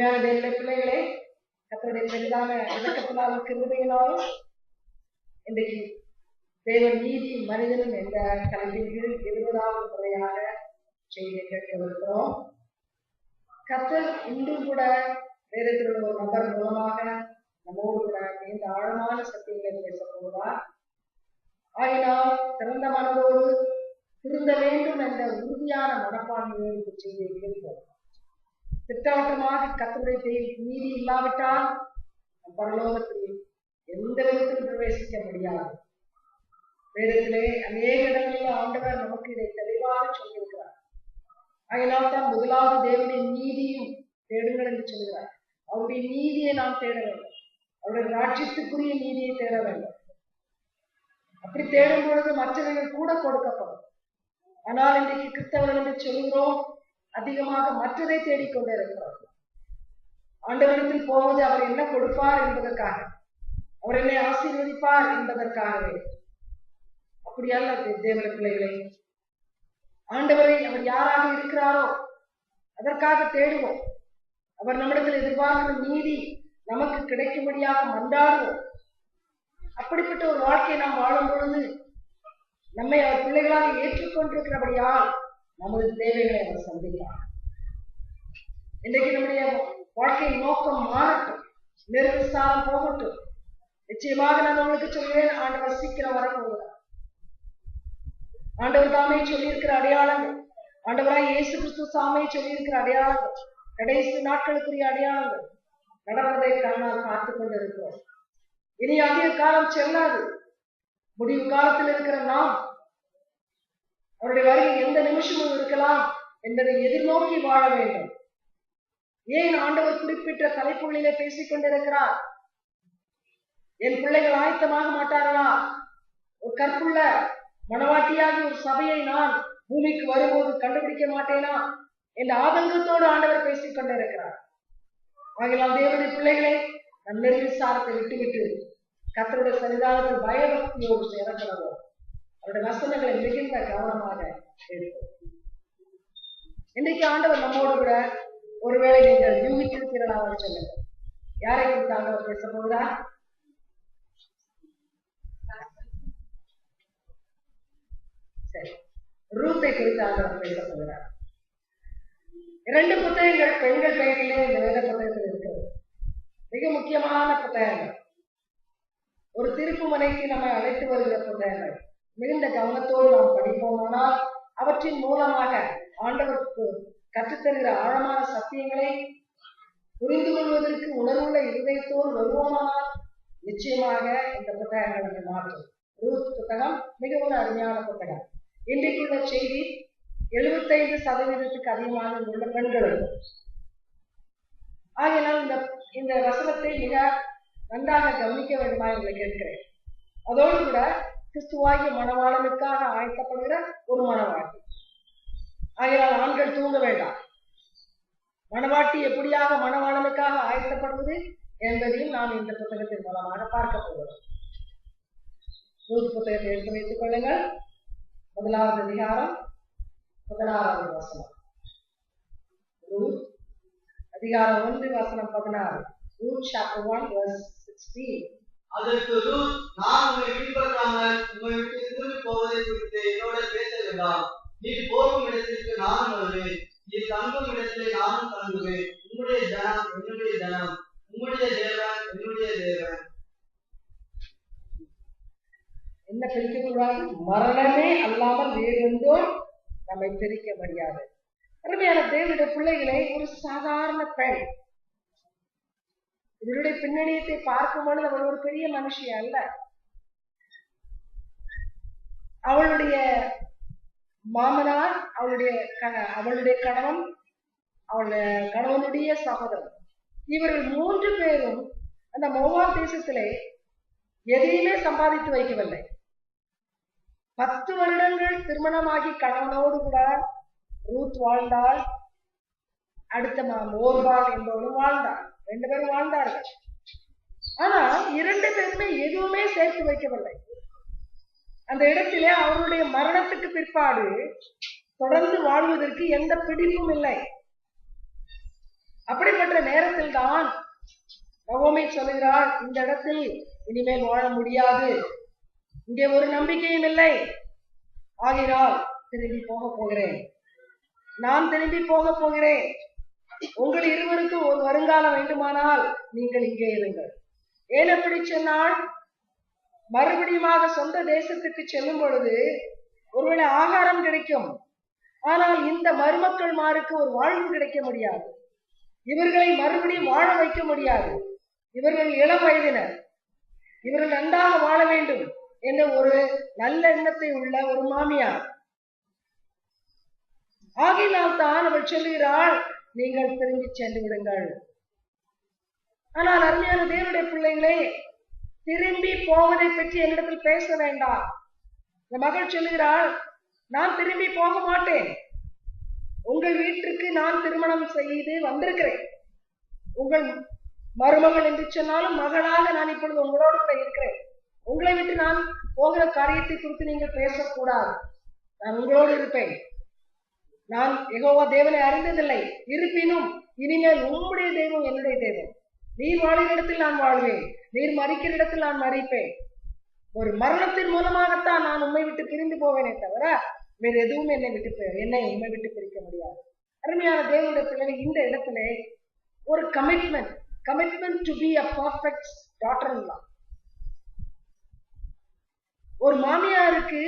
அருமையான தேவனுடைய பிள்ளைகளே, கர்த்தருடைய பெரிதான இரக்கத்தினாலும் கிருபையினாலும் இன்றைக்கு தேவன் நீதி மனிதனும் என்ற தலைப்பின் கீழ் 20வது முறையாக செய்தியை கேட்கவிருக்கிறோம். கர்த்தர் இன்றும் கூட வேதத்தில் உள்ள ஒரு நபர் மூலமாக நம்மோடு கூட இந்த ஆழமான சத்தியங்களை பேச போகிறார். ஆயினால் திறந்த மனதோடு திருந்த வேண்டும் என்ற உறுதியான மனப்பான்மையோடு இந்த செய்தியை கேட்போம். திட்டவட்டமாக கர்த்தருடைய நீதி இல்லாவிட்டால் பரலோகத்தில் எந்த விதத்திலும் பிரவேசிக்க முடியாது. வேதத்திலே அநேக இடங்களில் ஆண்டவர் நமக்கு இதை தெளிவாக சொல்லியிருக்கிறார். அதனால் தான் முதலாவது தேவனுடைய நீதியும் தேடுங்கள் என்று சொல்கிறார். அவருடைய நீதியை நாம் தேட வேண்டும், அவருடைய ராஜ்யத்துக்குரிய நீதியை தேட வேண்டும். அப்படி தேடும் பொழுது மற்றவர்கள் கூட கொடுக்கப்படும். ஆனால் இன்றைக்கு கிறிஸ்தவர்கள் என்று சொல்கிறோம், அதிகமாக மற்றதை தேடிக்கொண்டே இருக்கிறோம். ஆண்டவரிடத்தில் போவது அவர் என்ன கொடுப்பார் என்பதற்காக, அவர் என்னை ஆசீர்வதிப்பார் என்பதற்காகவே. அப்படியால் தேவனுடைய பிள்ளைகளை, ஆண்டவரை அவர் யாராக இருக்கிறாரோ அதற்காக தேடுவோம். அவர் நம்மிடத்தில் எதிர்பார்க்கிற நீதி நமக்கு கிடைக்கும்படியாக மன்றாடுவோம். அப்படிப்பட்ட ஒரு வாழ்க்கையை நாம் வாழும் பொழுது நம்மை அவர் பிள்ளைகளாக ஏற்றுக்கொண்டிருக்கிறபடியால் நமது தேவைகளை அவர் சந்திக்கிறார். இன்றைக்கு நம்முடைய வாழ்க்கையின் நோக்கம் மாறட்டும், நெருக்கசாரம் போகட்டும். நிச்சயமாக நான் உங்களுக்கு சொல்கிறேன், ஆண்டவர் சீக்கிரம் வரப்போகிறார். ஆண்டவர் தாமே சொல்லியிருக்கிற அடையாளங்கள், ஆண்டவராய் இயேசு கிறிஸ்து சாமியை சொல்லியிருக்கிற அடையாளங்கள், கடைசி நாட்களுக்குரிய அடையாளங்கள் நடப்பதை கண்ணால் பார்த்து கொண்டு இருக்கிறோம். இனி அதிக காலம் செல்லாது. முடிவு காலத்தில் இருக்கிற நாம் அவருடைய வருகை எந்த நிமிஷமும் இருக்கலாம் என்பதை எதிர்நோக்கி வாழ வேண்டும். ஏன் ஆண்டவர் குறிப்பிட்ட தலைப்புகளிலே பேசிக் கொண்டிருக்கிறார்? என் பிள்ளைகள் ஆயத்தமாக மாட்டார்களா? ஒரு கற்புள்ள மனவாட்டியாகி ஒரு சபையை நான் பூமிக்கு வரும்போது கண்டுபிடிக்க மாட்டேனா என்ற ஆதங்கத்தோடு ஆண்டவர் பேசிக் கொண்டிருக்கிறார். ஆகினால் தேவனுடைய பிள்ளைகளை நம் நிர்விசாரத்தை விட்டுவிட்டு கர்த்தருடைய சன்னிதானத்தில் பயபக்தியோடு சேரப்படுவோம். அவருடைய வசனங்களை மிகுந்த கவனமாக எடுப்போம். இன்றைக்கு ஆண்டவர் நம்மோடு கூட, ஒருவேளை நீங்கள் யூகித்திருக்கிறீர்களாக சொல்லுங்கள், யாரை குறித்து ஆண்டவர் பேச போகிறார்? சரி, ரூத்தை குறித்து ஆண்டவர் பேச போகிறார். 2 புத்தகங்கள் பெண்கள் பெயரிலே இந்த வேத புத்தகத்தில் இருக்கிறது. மிக முக்கியமான புத்தகங்கள், ஒரு திருப்பு மனைக்கு நம்மை அழைத்து வருகிற புத்தகங்கள். மிகுந்த கவனத்தோடு நாம் படிப்போமானால் அவற்றின் மூலமாக ஆண்டவருக்கு கற்றுத்தருகிற ஆழமான சத்தியங்களை புரிந்து கொள்வதற்கு உணர்வுள்ள இருதயத்தோடு வருவோமானால் நிச்சயமாக இந்த புத்தகங்கள் நம்மை மாற்றும். ரூத் புத்தகம் மிகவும் அருமையான புத்தகம். இன்றைக்குள்ள செய்தி 75% அதிகமாக உள்ள பெண்களுக்கு. ஆகையினால் இந்த வசனத்தை மிக நன்றாக கவனிக்க வேண்டுமா என்று கேட்கிறேன். அதோடு கூட கிறிஸ்துவாகிய மணவாளனுக்காக ஆயத்தப்படுகிற ஒரு மணவாட்டி. ஆகையால் ஆண்கள் தூங்க வேண்டாம். மணவாட்டி எப்படியாக மணவாளனுக்காக ஆயத்தப்படுவது என்பதையும் நாம் இந்த புத்தகத்தின் மூலமாக பார்க்க போகிறோம். ரூத் புத்தகத்தை எடுத்து வைத்துக் கொள்ளுங்கள். 1வது அதிகாரம் 16வது வசனம். ரூத் அதிகாரம் 1 வசனம் 16. Ruth chapter 1 verse 16. அதற்கு ரூத், நான் உம்மை பின்பற்றாமல் உம்மை விட்டு திரும்பி போவதை குறித்து என்னோட பேச வேண்டாம். நீ போகும் இடத்திற்கு நானும் வருவேன், நீ தங்கும் இடத்திலே நானும் தங்குவேன். உம்முடைய ஜனம் என்னுடைய ஜனம், உம்முடைய தேவன் என்னுடைய தேவன். என்ன பிரிக்கக்கூடாது? மரணமே அல்லாமல் வேறு ஒன்றும் நம்மை பிரிக்க முடியாது. அருமையான தேவனுடைய பிள்ளைகளை, ஒரு சாதாரண பெண், இவருடைய பின்னணியத்தை பார்க்கும் பொழுது அவள் ஒரு பெரிய மனுஷி அல்ல. அவளுடைய மாமனார், அவளுடைய கணவன், அவளுடைய கணவனுடைய சகோதரன், இவர்கள் 3 பேரும் அந்த மோவாப் தேசத்திலே எதையுமே சம்பாதித்து வைக்கவில்லை. 10 வருடங்கள் திருமணமாகி கணவனோடு கூட ரூத் வாழ்ந்தாள். அடுத்த ஓர்பால் என்பவளும் வாழ்ந்தாள். 2 பேரும் வாழ்ந்தார்கள். ஆனா 2 பேருமே எதுவுமே சேர்த்து வைக்கவில்லை. அந்த இடத்திலே அவருடைய மரணத்துக்கு பிற்பாடு தொடர்ந்து வாழ்வதற்கு எந்த பிடிப்பும் இல்லை. அப்படிப்பட்ட நேரத்தில் தான் நகோமி சொல்லுகிறாள், இந்த இடத்தில் இனிமேல் வாழ முடியாது, இங்கே ஒரு நம்பிக்கையும் இல்லை, ஆகினால் திரும்பி போக போகிறேன், நான் திரும்பி போக போகிறேன். உங்கள் இருவருக்கும் ஒரு வருங்காலம் வேண்டுமானால் நீங்கள் இங்கே இருங்கள். ஏன் எப்படி சொன்னால், மறுபடியுமாக சொந்த தேசத்துக்கு செல்லும் பொழுது ஒருவேளை ஆகாரம் கிடைக்கும், ஆனால் இந்த மருமக்கள் மாருக்கு ஒரு வாழ்வு கிடைக்க முடியாது. இவர்களை மறுபடியும் வாழ வைக்க முடியாது. இவர்கள் இளம் வயதினர், இவர்கள் நன்றாக வாழ வேண்டும் என்ற ஒரு நல்ல எண்ணத்தை உள்ள ஒரு மாமியார். ஆகினால் தான் அவள் சொல்லுகிறாள், நீங்கள் திரும்பி சென்று விடுங்கள். ஆனால் அருமையான தேவனுடைய பிள்ளைகளே, திரும்பி போவதை பற்றி என்னிடத்தில் பேச வேண்டாம். இந்த மகள் சொல்லுகிறாள், நான் திரும்பி போக மாட்டேன். உங்கள் வீட்டிற்கு நான் திருமணம் செய்து வந்திருக்கிறேன். உங்கள் மருமகள் என்று சொன்னாலும் மகளாக நான் இப்பொழுது உங்களோடு கூட இருக்கிறேன். உங்களை விட்டு நான் போகிற காரியத்தை குறித்து நீங்கள் பேசக்கூடாது. நான் உங்களோடு இருப்பேன். நான் யெகோவா தேவனை அறிந்ததில்லை, இருப்பினும் இனிமேல் உம்முடைய தெய்வம் என்னுடைய தெய்வம். நீர் வாழுகிற இடத்தில் நான் வாழ்வேன், நீர் மறிக்கிற இடத்தில் நான் மறிப்பேன். ஒரு மரணத்தின் மூலமாகத்தான் நான் உண்மை விட்டு பிரிந்து போவேனே தவிர வேறு எதுவும் என்னை உண்மை விட்டு பிரிக்க முடியாது. அருமையான தேவனுடைய பிள்ளைகள், இந்த இடத்துல ஒரு commitment to be a perfect daughter-in-law. ஒரு மாமியாருக்கு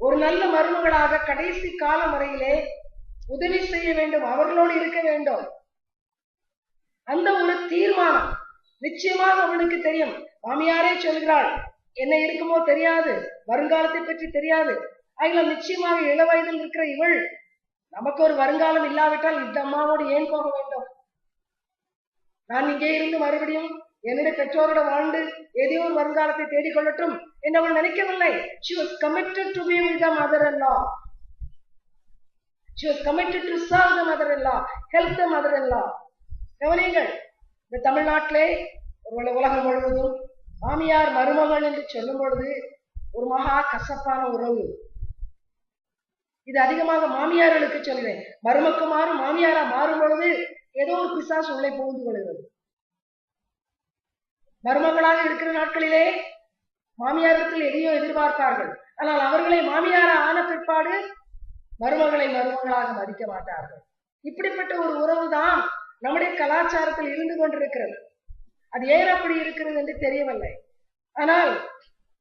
ஒரு நல்ல மருமகளாக கடைசி காலம் வரையிலே உதவி செய்ய வேண்டும், அவர்களோடு இருக்க வேண்டும். அந்த ஒரு தீர்மானம் நிச்சயமாக அவனுக்கு தெரியும். மாமியாரே சொல்கிறாள், என்ன இருக்குமோ தெரியாது, வருங்காலத்தை பற்றி தெரியாது. ஆகினால் நிச்சயமாக இள வயதில் இருக்கிற இவள், நமக்கு ஒரு வருங்காலம் இல்லாவிட்டால் இந்த அம்மாவோடு ஏன் போக வேண்டும்? நான் இங்கே இருந்து மறுபடியும் என்னுடைய பெற்றோரோட வாழ்ந்து ஏதோ ஒரு வருங்காலத்தை தேடிக்கொள்ளட்டும் என்று அவள் நினைக்கவில்லை. She was committed to be with the mother-in-law. She was committed to serve the mother-in-law, help the mother-in-law. கவனியுங்கள், இந்த தமிழ்நாட்டிலே ஒரு உலகம் முழுவதும் மாமியார் மருமகள் என்று சொல்லும் பொழுது ஒரு மகா கசப்பான உறவு. இது அதிகமாக மாமியார்களுக்கு சொல்கிறேன். மருமக்கு மாறும் மாமியாரா மாறும் பொழுது ஏதோ ஒரு பிசாசு உள்ளே புகுந்து கொள்கிறது. மருமகளாக இருக்கிற நாட்களிலே மாமியாரத்தில் எதையோ எதிர்பார்ப்பார்கள். ஆனால் அவர்களை மாமியாரா ஆன பிற்பாடு மருமகளை மருமகளாக மதிக்க மாட்டார்கள். இப்படிப்பட்ட ஒரு உறவுதான் நம்முடைய கலாச்சாரத்தில் இருந்து கொண்டிருக்கிறது. அது ஏன் அப்படி இருக்கிறது என்று தெரியவில்லை. ஆனால்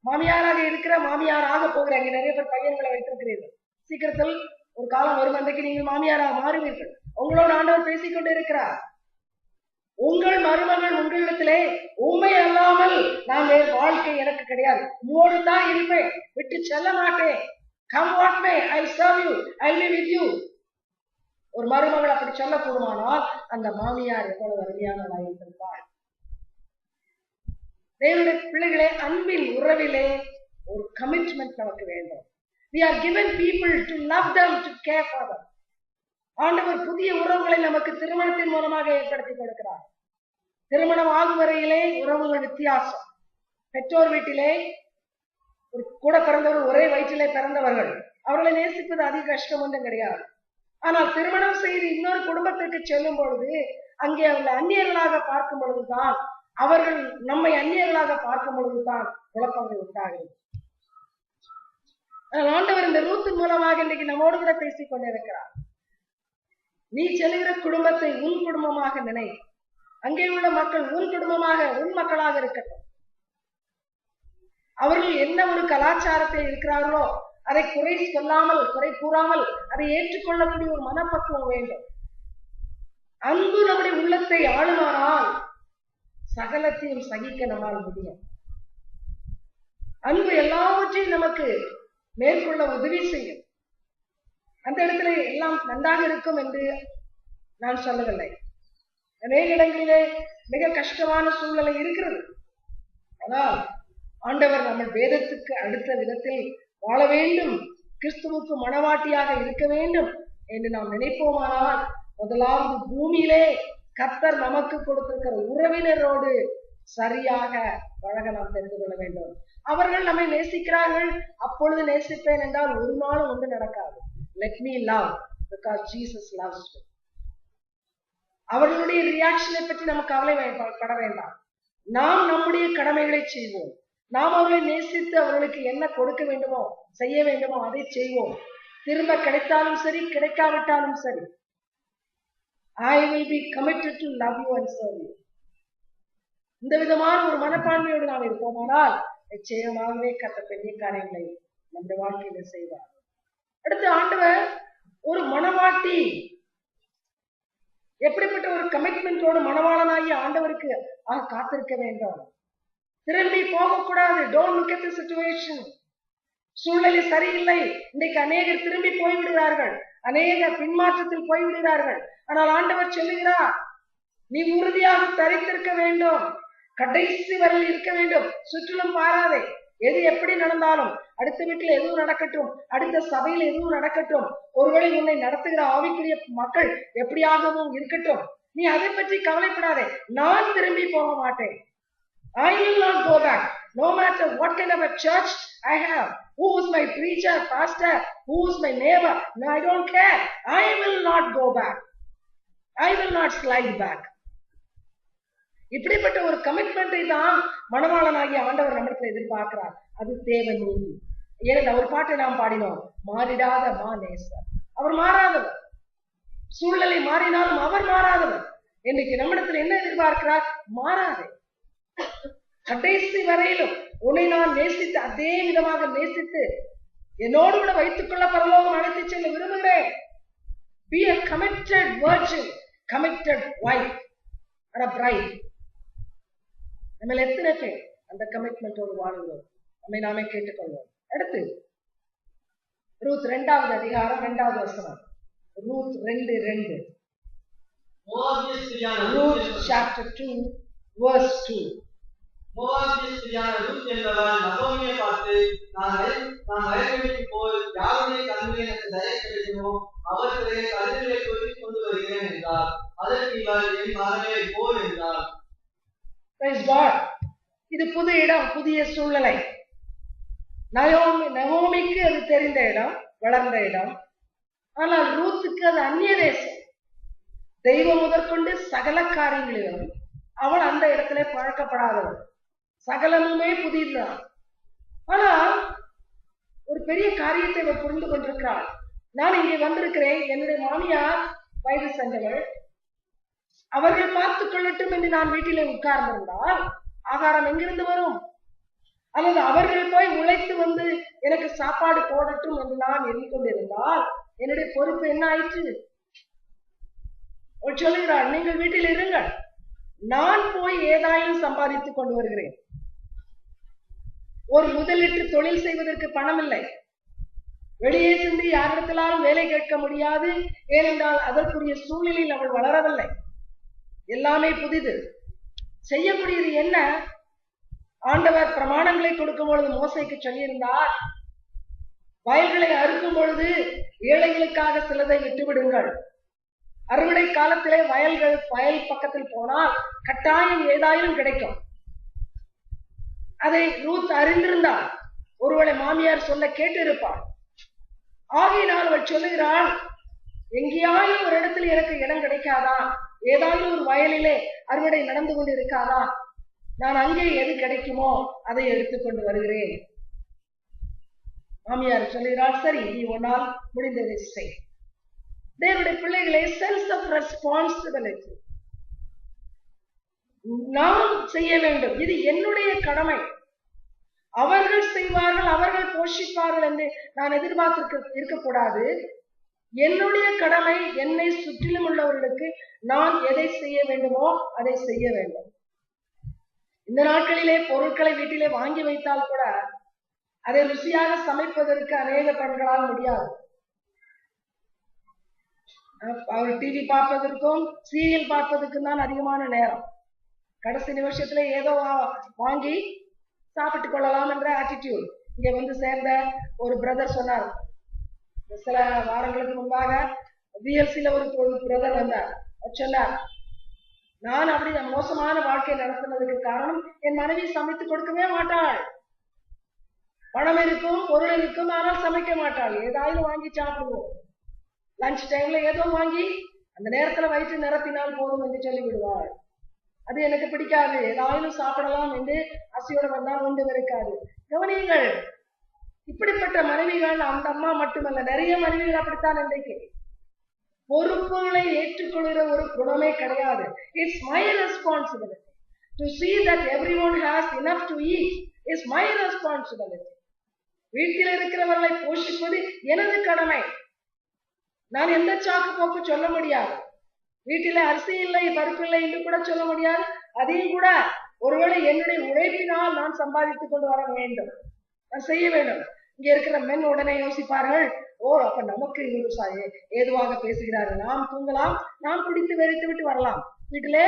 மாமியாராக இருக்கிற மாமியாராக போகிற, அங்கே நிறைய பேர் பையன்களை வைத்திருக்கிறீர்கள். சீக்கிரத்தில் ஒரு காலம் வரும், அன்றைக்கு நீங்கள் மாமியாராக மாறுவீர்கள். உங்களோட ஆண்டவர் பேசிக்கொண்டு இருக்கிறார். உங்கள் மருமகள் உங்களிடத்திலே உண்மை அல்லாமல் நான் வேறு வாழ்க்கை எனக்கு கிடையாது, உங்களோடு தான் இருப்பேன், விட்டு செல்ல மாட்டேன், come what may, I'll serve you, I'll be with you. ஒரு மருமகள் அப்படி சொல்லக்கூடுமானால் அந்த மாமியார் எவ்வளவு அருமையானவளாக இருந்திருப்பாள். தேவனுடைய பிள்ளைகளே, அன்பின் உறவிலே ஒரு கமிட்மெண்ட் நமக்கு வேண்டும். We are given people to love them, to care for them. ஆண்டவர் புதிய உறவுகளை நமக்கு திருமணத்தின் மூலமாக ஏற்படுத்தி கொடுக்கிறார். திருமணம் ஆகும் வரையிலே உறவுகள் வித்தியாசம். பெற்றோர் வீட்டிலே ஒரு கூட பிறந்தவர்கள், ஒரே வயிற்றிலே பிறந்தவர்கள், அவர்களை நேசிப்பது அதிக கஷ்டம் ஒன்றும் கிடையாது. ஆனால் திருமணம் செய்து இன்னொரு குடும்பத்திற்கு செல்லும் பொழுது அங்கே அவர்கள் அந்நியர்களாக பார்க்கும் பொழுதுதான், அவர்கள் நம்மை அந்நியர்களாக பார்க்கும் பொழுதுதான் குழப்பங்கள் உண்டாகிறது. ஆண்டவர் இந்த ரூத்தின் மூலமாக இன்றைக்கு நம்மோடு கூட பேசிக் கொண்டிருக்கிறார். நீ செல்கிற குடும்பத்தை உன் குடும்பமாக நினை. அங்கே உள்ள மக்கள் உன் குடும்பமாக, உன் மக்களாக இருக்கட்டும். அவர்கள் என்ன ஒரு கலாச்சாரத்தை இருக்கிறார்களோ அதை குறை சொல்லாமல், குறை கூறாமல் அதை ஏற்றுக்கொள்ளக்கூடிய ஒரு மனப்பக்குவம் வேண்டும். அன்பு நம்முடைய உள்ளத்தை ஆளுமானால் சகலத்தையும் சகிக்க நம்மால் முடியும். அன்பு எல்லாவற்றையும் நமக்கு மேற்கொள்ள உதவி செய்யும். அந்த இடத்துல எல்லாம் நன்றாக இருக்கும் என்று நான் சொல்லவில்லை. அநேக இடங்களிலே மிக கஷ்டமான சூழ்நிலை இருக்கிறது. ஆனால் ஆண்டவர் நம்ம வேதத்துக்கு அடுத்த விதத்தில் வாழ வேண்டும், கிறிஸ்துவுக்கு மனவாட்டியாக இருக்க வேண்டும் என்று நாம் நினைப்போமானால் முதலாவது பூமியிலே கர்த்தர் நமக்கு கொடுத்திருக்கிற உறவினரோடு சரியாக பழக நாம் தெரிந்து கொள்ள வேண்டும். அவர்கள் நம்மை நேசிக்கிறார்கள், அப்பொழுது நேசிப்பேன் என்றால் ஒரு நாளும் ஒன்று நடக்காது. Let me love because Jesus loves me. அவர்களுடைய ரியாக்ஷனை பற்றி நமக்கு கவலைப்பட வேண்டாம். நாம் நம்முடைய கடமைகளை செய்வோம். நாம் அவர்களை நேசித்து அவர்களுக்கு என்ன கொடுக்க வேண்டுமோ செய்ய வேண்டுமோ அதை செய்வோம். திரும்ப கிடைத்தாலும் சரி, கிடைக்காவிட்டாலும் சரி. I will be committed to love you and serve you. இந்த விதமான ஒரு மனப்பான்மையோடு நாம் இருப்போமானால் நிச்சயமாகவே கர்த்தர் பெரிய காரியங்களை நம்முடைய வாழ்க்கையில செய்வார். அடுத்து ஆண்டவர் ஒரு மனவாட்டி எப்படிப்பட்ட ஒரு கமிட்மெண்டோடு மனவாளனாகி ஆண்டவருக்கு காத்திருக்க வேண்டும். திரும்பி போகக்கூடாது. Don't look at the situation. சூழ்நிலை சரியில்லை. இன்றைக்கு அநேகர் திரும்பி போய்விடுகிறார்கள், அநேகர் பின்மாற்றத்தில் போய்விடுகிறார்கள். ஆனால் ஆண்டவர் சொல்லுகிறார், நீ உறுதியாக தரித்திருக்க வேண்டும், கடைசி வரையில் இருக்க வேண்டும். சுற்றிலும் பாராதே. எது எப்படி நடந்தாலும், அடுத்த வீட்டில் எதுவும் நடக்கட்டும், அடுத்த சபையில் எதுவும் நடக்கட்டும், ஒருவேளை உன்னை நடத்துகிற ஆவிக்குரிய மக்கள் எப்படியாகவும் இருக்கட்டும், நீ அதை பற்றி கவலைப்படாதே. நான் திரும்பி போக மாட்டேன். I will not go back. No matter what kind of a church I have, who is my preacher, pastor, who is my neighbor, no, I don't care. I will not go back. I will not slide back. இப்படிப்பட்ட ஒரு கமிட்மெண்டை தான் மணவாளனாகிய ஆண்டவர் நம்மிடத்தில் எதிர்பார்க்கிறார். அது தேவ நீதி. ஏன்னா ஒரு பாட்டை நாம் பாடினோம், மாறிடாத மாநேசர். அவர் மாறாதவர். சூழ்நிலை மாறினாலும் அவர் மாறாதவர். இன்னைக்கு நம்மிடத்தில் என்ன எதிர்பார்க்கிறார்? மாறாதே. கடைசி வரையிலும் உன்னை நான் நேசித்து அதே விதமாக நேசித்து என்னோடு கூட வைத்துக் கொள்ள பரலோகம் அழைத்து செல்ல விரும்புகிறேன். Be a committed virgin, committed wife or a bride. நம்ம எத்தனை பேர் அந்த கமிட்மெண்டோடு வாழ்கிறோம்? நம்மை நாமே கேட்டுக்கொள்வோம். அடுத்து ரூத் 2வது அதிகாரம் 2வது வசனம். ரூத் 2:2. Ruth chapter 2 verse 2. மோவாபிய ஸ்திரியான ரூத் என்பவள் நகோமியை பார்த்து, நான் வயல்வெளிக்கு போய் யாருடைய கண்ணில் எனக்கு தயை கிடைக்குமோ அவர்களை கதிர்களை கொண்டு கொண்டு வருகிறேன் என்றார். அதற்கு இவள், என் மகனே போ என்றார். Praise God. இது புது இடம், புதிய சூழ்நிலை. நகோமிக்கு அது தெரிந்த இடம், வளர்ந்த இடம். ஆனால் ரூத்துக்கு அது அந்நிய தேசம். தெய்வம் முதற்கொண்டு சகல காரியங்களிலும் அவள் அந்த இடத்துல பழக்கப்படாதவள். சகலமுமே புதிதுதான். ஆனால் ஒரு பெரிய காரியத்தை அவர் புரிந்து கொண்டிருக்கிறாள். நான் இங்கே வந்திருக்கிறேன், என்னுடைய மாமியார் வயது சென்றவள், அவர்கள் பார்த்துக் கொள்ளட்டும் என்று நான் வீட்டிலே உட்கார்ந்திருந்தால் ஆகாரம் எங்கிருந்து வரும்? அல்லது அவர்கள் போய் உழைத்து வந்து எனக்கு சாப்பாடு போடட்டும் என்று நான் எண்ணிக்கொண்டிருந்தால் என்னுடைய பொறுப்பு என்ன ஆயிற்று? சொல்லுகிறாள், நீங்கள் வீட்டில் இருங்கள், நான் போய் ஏதாயும் சம்பாதித்துக் கொண்டு வருகிறேன். ஒரு முதலீட்டு தொழில் செய்வதற்கு பணம் இல்லை. வெளியே சென்று யாரிடத்திலாலும் வேலை கேட்க முடியாது. ஏனென்றால் அதற்குரிய சூழ்நிலையில் அவள் வளரவில்லை. எல்லாமே புதிது. செய்யக்கூடியது என்ன? ஆண்டவர் பிரமாணங்களை கொடுக்கும் பொழுது மோசேக்கு சொல்லியிருந்தார், வயல்களை அறுக்கும் பொழுது ஏழைகளுக்காக சிலதை விட்டுவிடுங்கள். அறுவடை காலத்திலே வயல் பக்கத்தில் போனால் கட்டாயம் ஏதாயும் கிடைக்கும். அதை ரூத் அறிந்திருந்தாள். ஒருவேளை மாமியார் சொல்ல கேட்டு இருப்பாள். ஆகையினால் அவள் சொல்லுகிறாள், எங்கேயாயும் ஒரு இடத்துல எனக்கு இடம் கிடைக்காதா? ஏதாவது ஒரு வயலிலே அறுவடை நடந்து கொண்டு இருக்காதா? நான் அங்கே எது கிடைக்குமோ அதை எடுத்துக்கொண்டு வருகிறேன். மாமியார் சொல்லுகிறாள், சரி, நீ உன்னால் முடிந்ததை செய். தேவனுடைய பிள்ளைகளே, சென்ஸ் ஆஃப் ரெஸ்பான்சிபிலிட்டி நாம் செய்ய வேண்டும். இது என்னுடைய கடமை. அவர்கள் செய்வார்கள், அவர்கள் போஷிப்பார்கள் என்று நான் எதிர்பார்த்து இருக்கக்கூடாது. என்னுடைய கடமை, என்னை சுற்றிலும் உள்ளவர்களுக்கு நான் எதை செய்ய வேண்டுமோ அதை செய்ய வேண்டும். இந்த நாட்களிலே பொருட்களை வீட்டிலே வாங்கி வைத்தால் கூட அதை ருசியாக சமைப்பதற்கு அநேக பெண்களால் முடியாது. அவர் டிவி பார்ப்பதற்கும் சீரியல் பார்ப்பதற்கும் தான் அதிகமான நேரம். கடைசி நிமிஷத்துல ஏதோ வாங்கி சாப்பிட்டு கொள்ளலாம் என்ற ஆட்டிடியூட். இங்க வந்து சேர்ந்த ஒரு பிரதர் சொன்னார், சில வாரங்களுக்கு முன்பாக VLCல ஒரு பிரதர் வந்தார். சொன்னார், நான் அப்படி மோசமான வாழ்க்கை நடத்துனதுக்கு காரணம் என் மனைவி சமைத்து கொடுக்கவே மாட்டாள். பணம் இருக்கும், பொருள் இருக்கும், ஆனால் சமைக்க மாட்டாள். ஏதாவது வாங்கி சாப்பிடுவோம். லஞ்ச் டைம்ல ஏதோ வாங்கி அந்த நேரத்துல வயிற்று நிரப்பினால் போதும் என்று சொல்லி விடுவாள். அது எனக்கு பிடிக்காது, ஏதாயிலும் சாப்பிடலாம் என்று ஆசையோடு வந்தால் ஒன்றும் இருக்காது. கவனியுங்கள், இப்படிப்பட்ட மனைவிகள் அந்த அம்மா மட்டுமல்ல, நிறைய மனைவிகள் அப்படித்தான். இன்றைக்கு பொறுப்புகளை ஏற்றுக்கொள்கிற ஒரு குணமே கிடையாது. It's my responsibility to see that everyone has enough to eat. is my responsibility. வீட்டில் இருக்கிறவர்களை போஷிப்பது எனது கடமை. நான் எந்த சாக்கு போக்கு சொல்ல முடியாது. வீட்டில அரிசி இல்லை, பருப்பு இல்லை என்று கூட சொல்ல முடியாது. அதையும் கூட ஒருவேளை என்னுடைய உழைப்பினால் நான் சம்பாதித்துக் கொண்டு வர வேண்டும், நான் செய்ய வேண்டும். இங்க இருக்கிற மென் உடனே யோசிப்பார்கள், ஓ அப்ப நமக்கு இவர் ஏதுவாக பேசுகிறார்கள், நாம் தூங்கலாம், நாம் குடித்து வெறித்து விட்டு வரலாம், வீட்டிலே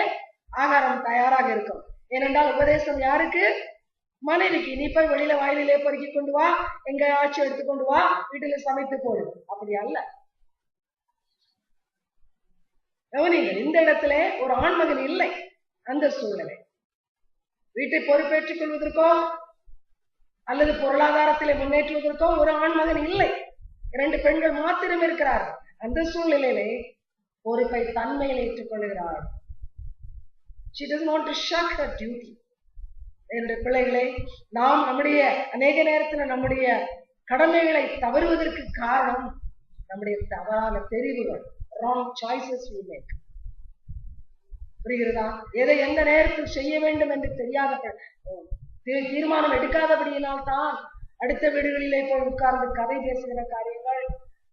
ஆகாரம் தயாராக இருக்கும். ஏனென்றால் உபதேசம் யாருக்கு? மனைவிக்கு. நீ போய் வெளியில வயலிலே பொறுக்கி கொண்டு வா, எங்க ஆட்சி எடுத்துக்கொண்டு வா, வீட்டில சமைத்து போடு. அப்படி அல்ல. கவனிங்கள், இந்த இடத்துல ஒரு ஆண்மகன் இல்லை. அந்த சூழ்நிலை வீட்டை பொறுப்பேற்றுக் கொள்வதற்கோ அல்லது பொருளாதாரத்திலே முன்னேற்றுவதற்கோ ஒரு ஆண்மகன் இல்லை. 2 பெண்கள் மாத்திரம் இருக்கிறார்கள். அந்த சூழ்நிலையிலே பொறுப்பை தன்மையில் ஏற்றுக்கொள்கிறார். She doesn't want to shirk her duty. என்னுடைய பிள்ளைகளை, நாம் நம்முடைய அநேக நேரத்தில் நம்முடைய கடமைகளை தவறுவதற்கு காரணம் நம்முடைய தவறான தெரிவுகள், wrong choices we make. புரிகிறதா? எதை எந்த நேரத்தில் செய்ய வேண்டும் என்று தெரியாத தீர்மானம் எடுக்காதபடியினால் தான் அடுத்த வீடுகளிலே போய் உட்கார்ந்து கதை பேசுகிற காரியங்கள்,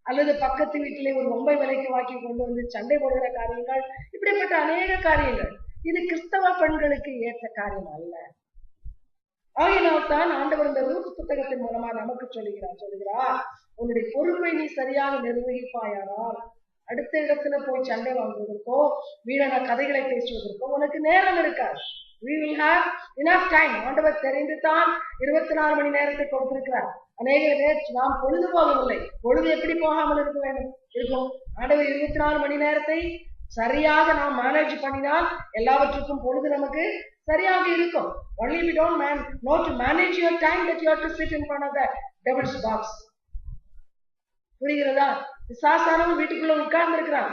அல்லது பக்கத்து வீட்டிலே ஒரு ரொம்ப விலைக்கு வாக்கி கொண்டு வந்து சண்டை போடுகிற காரியங்கள், இப்படிப்பட்ட அநேக காரியங்கள். இது கிறிஸ்தவ பெண்களுக்கு ஏற்ற காரியம் அல்ல. ஆகினால் தான் ஆண்டவர் இந்த ரூத் புத்தகத்தின் மூலமா நமக்கு சொல்லுகிறார், உன்னுடைய பொறுப்பை நீ சரியாக நிர்வகிப்பாயானால் அடுத்த இடத்துல போய் சண்டை வாங்குவதற்கோ வீணான கதைகளை பேசுவதற்கோ உனக்கு நேரம் இருக்காது. We will have enough time. ஆண்டவர் தெரிந்து தான் 24 மணி நேரத்தை கொடுத்திருக்கிறார். அநேக நேரம் நாம் பொழுது போகவில்லை. பொழுது எப்படி போகாமல் இருக்க வேண்டும் இருக்கும்? ஆண்டவர் 24 மணி நேரத்தை சரியாக நாம் மேனேஜ் பண்ணினால் எல்லாவற்றுக்கும் பொழுது நமக்கு சரியாக இருக்கும். Only we don't know to manage your time that you have to sit in front of the devil's box. புரிகிறதா? சாசானவன் வீட்டுக்குள்ள உட்கார்ந்து இருக்கிறான்,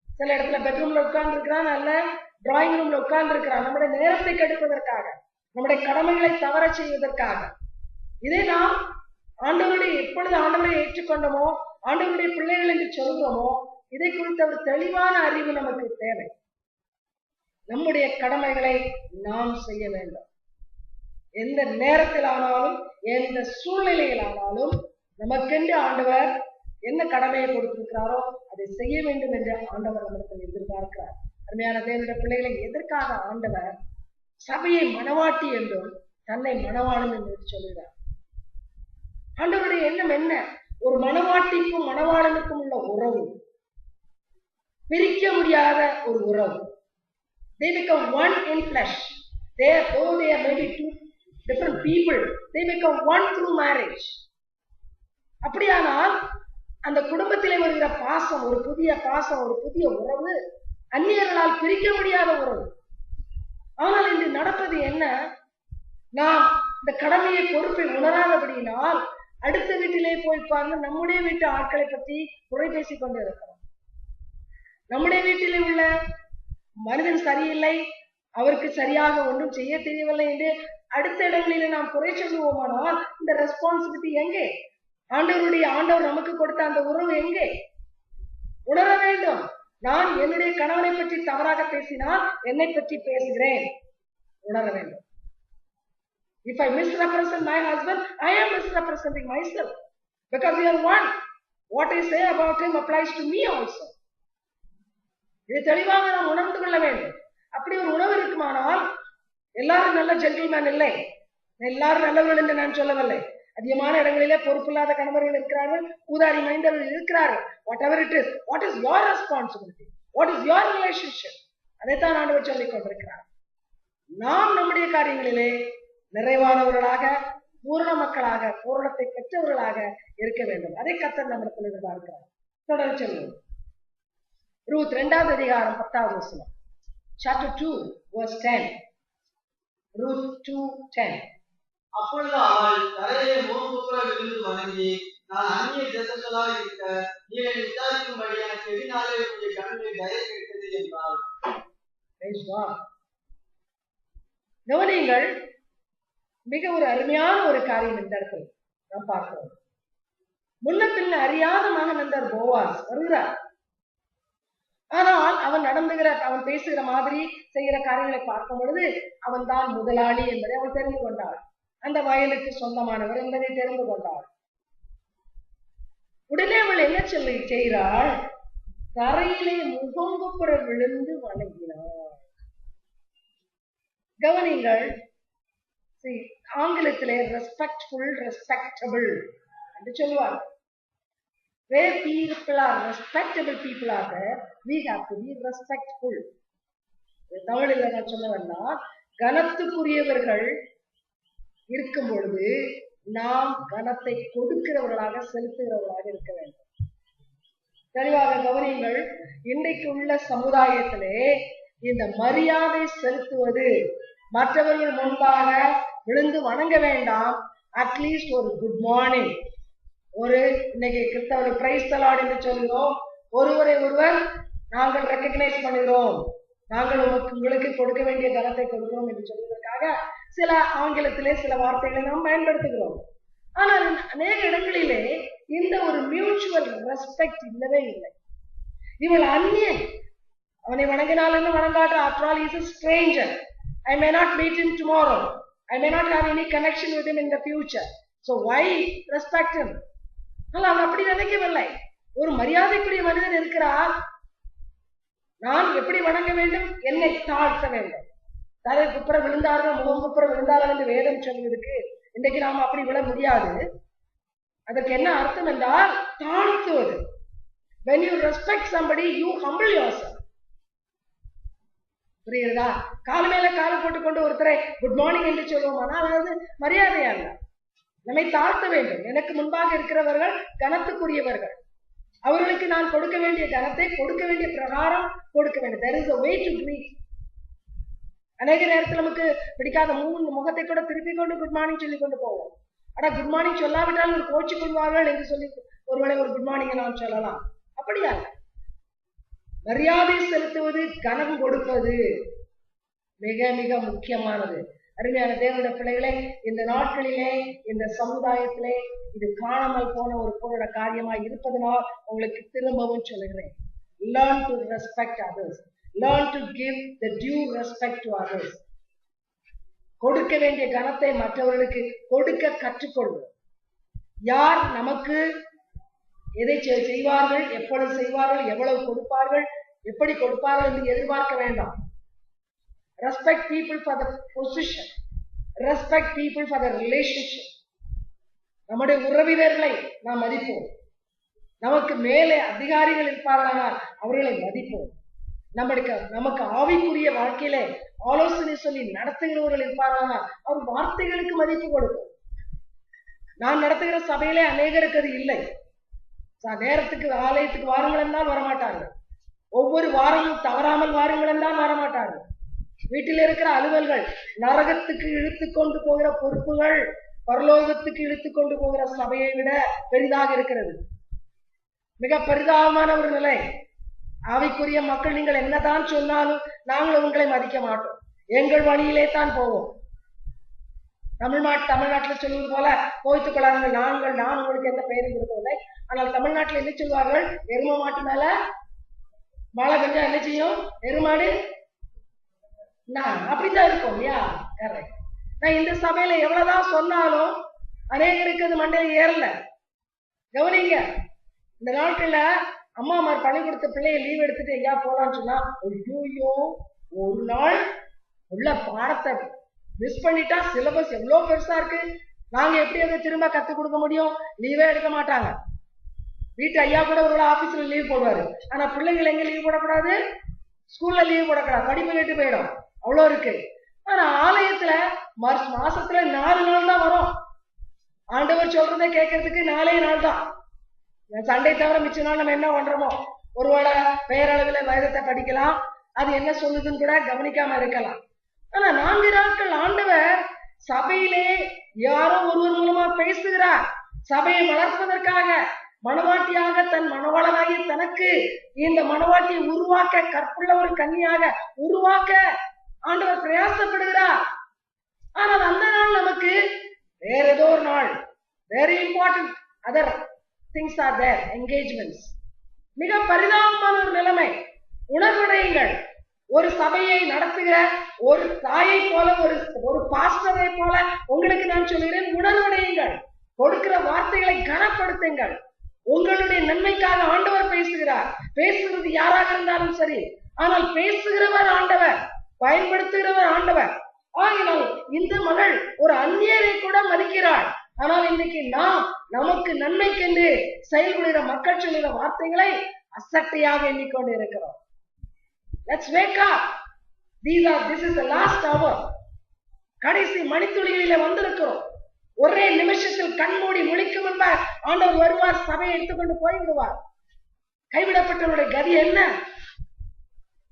சில இடத்துல பெட்ரூம்ல உட்கார்ந்து இருக்கிறான், அல்ல டிராயிங் ரூம்ல உட்கார்ந்து இருக்கிறான், நம்முடைய நேரத்தை கெடுப்பதற்காக, நம்முடைய கடமைகளை தவற செய்வதற்காக. இதை நாம் ஆண்டவருடைய எப்பொழுது ஆண்டவரை ஏற்றுக்கொண்டோமோ, ஆண்டவருடைய பிள்ளைகள் என்று சொல்கிறோமோ, இதை குறித்த ஒரு தெளிவான அறிவு நமக்கு தேவை. நம்முடைய கடமைகளை நாம் செய்ய வேண்டும். எந்த நேரத்தில் ஆனாலும் எந்த சூழ்நிலையில் ஆனாலும் நமக்கென்று ஆண்டவர் என்ன கடமையை கொடுத்திருக்கிறாரோ அதை செய்ய வேண்டும் என்று ஆண்டவர் நம்மிடத்தில் எதிர்பார்க்கிறார். அருமையான தேவனுடைய பிள்ளைகளை, எதற்காக ஆண்டவர் சபையை மணவாட்டி என்றும் தன்னை மணவாளன் என்று சொல்கிறார்? ஆண்டவருடைய எண்ணம் என்ன? ஒரு மணவாட்டிக்கும் மணவாளனுக்கும் உள்ள உறவு பிரிக்க முடியாத ஒரு உறவு. They become one in flesh. Though they are maybe 2 different people, they become one through marriage. அப்படியானால் அந்த குடும்பத்திலே வருகிற பாசம், ஒரு புதிய பாசம், ஒரு புதிய உறவு அந்நியர்களால் பிரிக்க முடியாத உறவு. ஆனால் இன்று நடப்பது என்ன? நாம் இந்த கடமையை பொறுப்பை உணராதபடியினால் அடுத்த வீட்டிலே போய் பார்த்து நம்முடைய வீட்டு ஆட்களை பற்றி குறை பேசிக் கொண்டு இருக்கிறோம். நம்முடைய வீட்டிலே உள்ள மனிதன் சரியில்லை, அவருக்கு சரியாக ஒன்றும் செய்ய தெரியவில்லை என்று அடுத்த இடங்களிலே நாம் குறை சொல்லுவோமானால் இந்த ரெஸ்பான்சிபிலிட்டி எங்கே? ஆண்டவர் நமக்கு கொடுத்த அந்த உறவு எங்கே? உணர வேண்டும். நான் என்னுடைய கணவனை பற்றி தவறாக பேசினால் என்னை பற்றி பேசுகிறேன், உணர வேண்டும். If I misrepresent my husband, I am misrepresenting myself, because we are one. What I say about him applies to me also. இது தெளிவாக நாம் உணர்ந்து கொள்ள வேண்டும். அப்படி ஒரு உணவு இருக்குமானால், எல்லாரும் நல்ல ஜென்டில்மேன் இல்லை, எல்லாரும் நல்லவர்கள் என்று நான் சொல்லவில்லை. அதிகமான இடங்களிலே பொறுப்பில்லாத கணவர்கள் இருக்கிறார்கள், ஊதாரி மைந்தர்கள் இருக்கிறார்கள். Whatever it is, what is your responsibility? What is your relationship? அதைத்தான் ஆண்டவர் சொல்லிக் கொண்டிருக்கிறார். நாம் நம்முடைய காரியங்களிலே நிறைவானவர்களாக, பூரண மக்களாக, பூரணத்தை பெற்றவர்களாக இருக்க வேண்டும். அதை கர்த்தர் நம்மிடத்தில் எதிர்பார்க்கிறார். தொடர்ந்து செல்வோம். ரூத் 2வது அதிகாரம் 10வது வசனம். Chapter 2 verse 10. Ruth 2:10. அப்பொழுது அவள் தரையிலே முகங்குப்புற விழுந்து வணங்கி நான் அந்நிய தேசங்களாக இருக்க நீ என்னை விசாரிக்கும்படி எனக்கு எதினாலே உன்னுடைய கண்களை தயவு கிடைத்தது என்றார். கவனியுங்கள், மிக ஒரு அருமையான ஒரு காரியம் இந்த இடத்துல நாம் பார்க்கிறோம். முன்ன பின்ன அறியாத மகன் என்றார் போவாஸ் வருகிறார். ஆனால் அவன் அவன் பேசுகிற மாதிரி செய்கிற காரியங்களை பார்க்கும் பொழுது அவன் தான் முதலாளி என்பதை அவன் தெரிந்து கொண்டார். அந்த வயலுக்கு சொந்தமானவர் என்பதை தெரிந்து கொண்டார். உடனே அவள் என்ன செய்கிறாள்? தரையிலே முகங்குப்புற விழுந்து வணங்கினாள். கவனிங்கள், ஆங்கிலத்திலே ரெஸ்பெக்ட்ஃபுல், ரெஸ்பெக்டபிள் என்று சொல்லுவார். Where people are respectable people are there, we have to be respectful. தமிழில் நான் சொன்னவன்னா, கனத்துக்குரியவர்கள் இருக்கும் பொழுது நாம் கனத்தை கொடுக்கிறவர்களாக, செலுத்துகிறவர்களாக இருக்க வேண்டும். தெளிவாக கவனியுங்கள், இன்றைக்கு உள்ள சமுதாயத்திலே இந்த மரியாதை செலுத்துவது, மற்றவர்கள் முன்பாக விழுந்து வணங்க வேண்டாம், அட்லீஸ்ட் ஒரு குட் மார்னிங், ஒரு இன்னைக்கு கிறிஸ்தவ பிரைஸ் தி லார்ட் என்று சொல்கிறோம், ஒருவரை ஒருவர் நாங்கள் ரெக்கக்னைஸ் பண்ணுகிறோம், நாங்கள் உங்களுக்கு கொடுக்க வேண்டிய கனத்தை கொடுக்கிறோம் என்று சொல்வதற்காக சில ஆங்கிலத்திலே சில வார்த்தைகளை நாம் பயன்படுத்துகிறோம். ஆனால் அநேக இடங்களிலே இந்த ஒரு மியூச்சுவல் ரெஸ்பெக்ட் இல்லவே இல்லை. இவள் அந்நியன், அவனை வணங்கினால் என்ன வணங்காட்ட, after all he is a stranger, I may not meet him tomorrow, I may not have any connection with him in the future, so why respect him? அவன் அப்படி நினைக்கவில்லை. ஒரு மரியாதைக்குரிய மனிதன் இருக்கிறார், நான் எப்படி வணங்க வேண்டும்? என்னை தாழ்த்த வேண்டும். தலை குப்புற விழுந்தார்கள், முகம் குப்புற விழுந்தார்கள் என்று வேதம் சொல்வதற்கு இன்றைக்கு நாம் அப்படி விழ முடியாது. அதற்கு என்ன அர்த்தம் என்றால் தாழ்த்துவது. When you respect somebody, you humble yourself. புரியுதா? கால் மேல காலை போட்டுக்கொண்டு ஒருத்தரை குட் மார்னிங் என்று சொல்லுவோம், ஆனால் அது மரியாதையா இல்லை. நம்மை தாழ்த்த வேண்டும். எனக்கு முன்பாக இருக்கிறவர்கள் கனத்துக்குரியவர்கள், அவர்களுக்கு நான் கொடுக்க வேண்டிய கனத்தை கொடுக்க வேண்டிய பிரகாரம் கொடுக்க வேண்டும். There is a way to greet. அநேக நேரத்தில் நமக்கு பிடிக்காத முகத்தை கூட திருப்பி கொண்டு குட் மார்னிங் சொல்லி கொண்டு போவோம். ஆனா குட் மார்னிங் சொல்லாவிட்டால் ஒரு கோச்சு கொள்வார்கள் என்று சொல்லி ஒருவேளை ஒரு குட் மார்னிங் நாம் சொல்லலாம். அப்படியா? மரியாதை செலுத்துவது, கனம் கொடுப்பது மிக மிக முக்கியமானது. அருமையான தேவனுடைய பிள்ளைகளே, இந்த நாட்களிலே இந்த சமுதாயத்திலே இது காணாமல் போன ஒரு பொருளோட காரியமாய் இருப்பதனால் உங்களுக்கு திரும்பவும் சொல்லுகிறேன், learn to respect others, learn to give the due respect to others. கொடுக்க வேண்டிய கனத்தை மற்றவர்களுக்கு கொடுக்க கற்றுக்கொள்வோம். யார் நமக்கு எதை செய்வார்கள், எப்பொழுது செய்வார்கள், எவ்வளவு கொடுப்பார்கள், எப்படி கொடுப்பார்கள் என்று எதிர்பார்க்க வேண்டாம். Respect people for the position. Respect people for the relationship. நம்முடைய உறவினர்களை நாம் மதிப்போம். நமக்கு மேலே அதிகாரிகள் இருப்பார்களானால் அவர்களை மதிப்போம். நமக்கு ஆவிக்குரிய வாழ்க்கையிலே ஆலோசனை சொல்லி நடத்துகிறவர்கள் இருப்பார்களானால் அவர் வார்த்தைகளுக்கு மதிப்பு கொடுப்போம். நான் நடத்துகிற சபையிலே அநேகருக்கு அது இல்லை. நேரத்துக்கு ஆலயத்துக்கு வாருங்கள் என்றால் வரமாட்டார்கள். ஒவ்வொரு வாரமும் தவறாமல் வாருங்கள் என்றால் வரமாட்டார்கள். வீட்டில் இருக்கிற அலுவல்கள், நரகத்துக்கு இழுத்து கொண்டு போகிற பொறுப்புகள் பரலோகத்துக்கு இழுத்து கொண்டு போகிற சபையை விட பெரிதாக இருக்கிறது. மிக பரிதாபமான ஒரு நிலை. ஆவிக்குரிய மக்கள் நீங்கள் என்னதான் சொன்னாலும் நாங்கள் உங்களை மதிக்க மாட்டோம், எங்கள் வழியிலே தான் போவோம். தமிழ்நாட்டில் சொல்வது போல போய்த்துக் கொள்ளார்கள், நான் உங்களுக்கு எந்த பெயரும் கொடுக்கவில்லை. ஆனால் தமிழ்நாட்டில் என்ன சொல்வார்கள், எரும மாட்டு மேல மழை பெஞ்சா என்ன செய்யும், எருமாடு நான் அப்படித்தான் இருக்கும் இல்லையா? கரெக்ட். நான் இந்த சபையில எவ்வளவுதான் சொன்னாலும் அநேகருக்கு அது மண்டையில ஏறல. கவனிங்க, இந்த நாட்கள்ல அம்மாமார் பள்ளிக்கூடத்து பிள்ளைய லீவ் எடுத்துட்டு எங்கேயா போலான்னு சொன்னா, ஐயோ ஒரு நாள் உள்ள பாடத்தை மிஸ் பண்ணிட்டா சிலபஸ் எவ்வளவு பெருசா இருக்கு, நாங்க எப்படி அதை திரும்ப கத்துக் கொடுக்க முடியும்? லீவே எடுக்க மாட்டாங்க. வீட்டு ஐயா கூட ஒரு ஆபீஸ்ல லீவ் போடுவாரு. ஆனா பிள்ளைகள் எங்க லீவ் போடக்கூடாது, ஸ்கூல்ல லீவ் போடக்கூடாது, படிப்பு கேட்டு போயிடும், அவ்வளோ இருக்கு. ஆனா ஆலயத்துல மாசத்துல 4 நாள் தான் வரும். ஆண்டவர் சொல்றதை கேட்கறதுக்கு 4 நாள் தான். சண்டை தவிர மிச்ச நாள் நம்ம என்ன பண்றோமோ, ஒருவேளை பெயரளவுல வேதத்தை படிக்கலாம், அது என்ன சொல்லுதுன்னு கூட கவனிக்காம இருக்கலாம். ஆனா 4 நாட்கள் ஆண்டவர் சபையிலே யாரோ ஒருவர் மூலமா பேசுகிறார். சபையை வளர்ப்பதற்காக மணவாட்டியாக தன் மணவாளனாகிய தனக்கு இந்த மணவாட்டியை உருவாக்க, கற்புள்ள ஒரு கன்னியாக உருவாக்க ஆண்டவர் பிரயாசப்படுகிறார். ஆனால் அந்த நாள் நமக்கு வேற ஏதோ ஒரு நாள், very important other things are there, engagements. மிக பரிதாபமான ஒரு நிலைமை. உணர்வுடையுங்கள். ஒரு சபையை நடத்துகிற ஒரு தாயை போல, ஒரு பாஸ்டரை போல உங்களுக்கு நான் சொல்கிறேன், உணர்வுடையுங்கள். கொடுக்கிற வார்த்தைகளை கனப்படுத்துங்கள். உங்களுடைய நன்மைக்காக ஆண்டவர் பேசுகிறார். பேசுகிறது யாராக இருந்தாலும் சரி, ஆனால் பேசுகிறவர் ஆண்டவர், பயன்படுத்துகிறவர் ஆண்டவர். ஆகினால் இந்த மகள் ஒரு அந்நியரை கூட மதிக்கிறாள். ஆனால் இன்றைக்கு நாம் நமக்கு நன்மைக்கென்று செயல்படுகிற மக்கள் சொல்லுகிற வார்த்தைகளை அசட்டையாக எண்ணிக்கொண்டு இருக்கிறோம். Let's wake up. This is the last hour. கடைசி மணித்துளிகளிலே வந்திருக்கிறோம். ஒரே நிமிஷத்தில் கண்மூடி முழிக்கும் முன்பாக ஆண்டவர் வருவார், சபையை எடுத்துக்கொண்டு போய்விடுவார். கைவிடப்பட்டவருடைய கதி என்ன?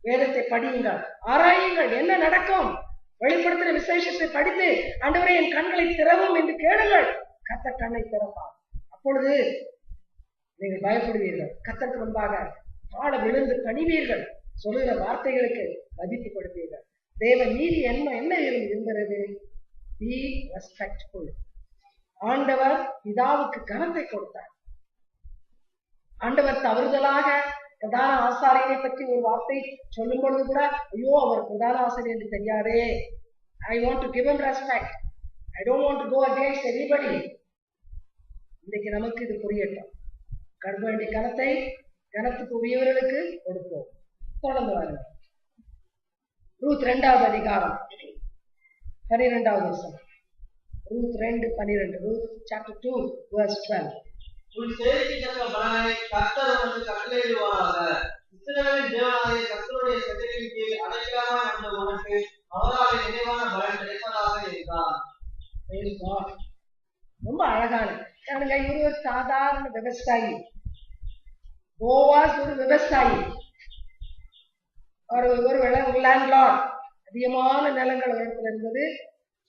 வேதத்தை படியுங்கள், ஆராயுங்கள், என்ன நடக்கும். வெளிப்படுத்துகிற விசேஷத்தை படித்து ஆண்டவரே என் கண்களை திறவும் என்று கேளுங்கள். கர்த்தர் கண்ணை திறப்பார். அப்பொழுது நீங்கள் பயப்படுவீர்கள். கர்த்தருக்கு முன்பாக பாட விழுந்து பணிவீர்கள். சொல்லுகிற வார்த்தைகளுக்கு மதிப்பு கொடுப்பீர்கள். தேவ நீதி என்ன இருக்கிறது? Be respectful. ஆண்டவர் பிதாவுக்கு கனத்தை கொடுத்தார். ஆண்டவர் தவறுதலாக பிரதான ஆசாரியனை பற்றி ஒரு வார்த்தை சொல்லும் பொழுது கூட, ஐயோ அவர் பிரதான ஆசிரியர் என்று தெரியாதே, I want to give him respect. I don't want to go against anybody. இன்னைக்கு நமக்கு இது புரியட்டும். கொடுக்க வேண்டிய கனத்தை கனத்துக்கு உரியவர்களுக்கு கொடுப்போம். தொடர்ந்து வாருங்கள். ரூத் 2வது அதிகாரம் 12வது வசனம். ரூத் 2:12. Ruth chapter 2 verse 12. உன் சேவைக்கு தக்க பலனை கர்த்தர் உனக்கு கட்டளையிடுவாராக. இஸ்ரவேலின் தேவனாகிய கர்த்தருடைய சட்டத்தின் கீழ் அடைக்கலமாய் வந்த உனக்கு அவரால் நினைவான பலன் கிடைப்பதாக என்றார். ரொம்ப அழகான இவர் ஒரு சாதாரண விவசாயி. போவாஸ் ஒரு விவசாயி, ஒரு லேண்ட்லார்ட். அதிகமான நிலங்கள் இடத்துல இருந்தது,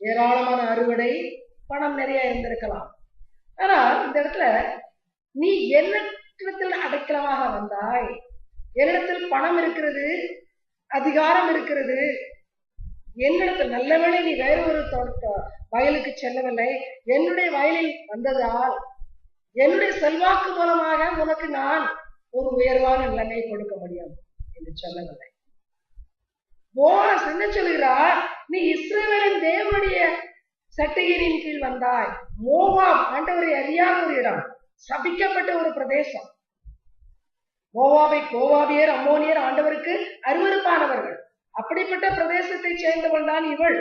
ஏராளமான அறுவடை, பணம் நிறைய இருந்திருக்கலாம். ஆனால் இந்த இடத்துல நீ என்னிடத்தில் அடைக்கலமாக வந்தாய், என்னிடத்தில் பணம் இருக்கிறது, அதிகாரம் இருக்கிறது, என்னிடத்தில் நல்லவேளை நீ வேறு ஒரு வயலுக்கு செல்லவில்லை, என்னுடைய வயலில் வந்ததால் என்னுடைய செல்வாக்கு மூலமாக உனக்கு நான் ஒரு உயர்வான நிலைமை கொடுக்க முடியும் என்று சொல்லவில்லை. போவாஸ் என்ன சொல்கிறார்? நீ இஸ்ரவேலின் தேவனுடைய சட்டையின் கீழ் வந்தாய். மோவாப் ஆண்டவரை அறியாத ஒரு இடம், சபிக்கப்பட்ட ஒரு பிரதேசம். மோவாபியர், அம்மோனியர் ஆண்டவருக்கு அருவருப்பானவர்கள். அப்படிப்பட்ட பிரதேசத்தை சேர்ந்தவள் தான் இவள்.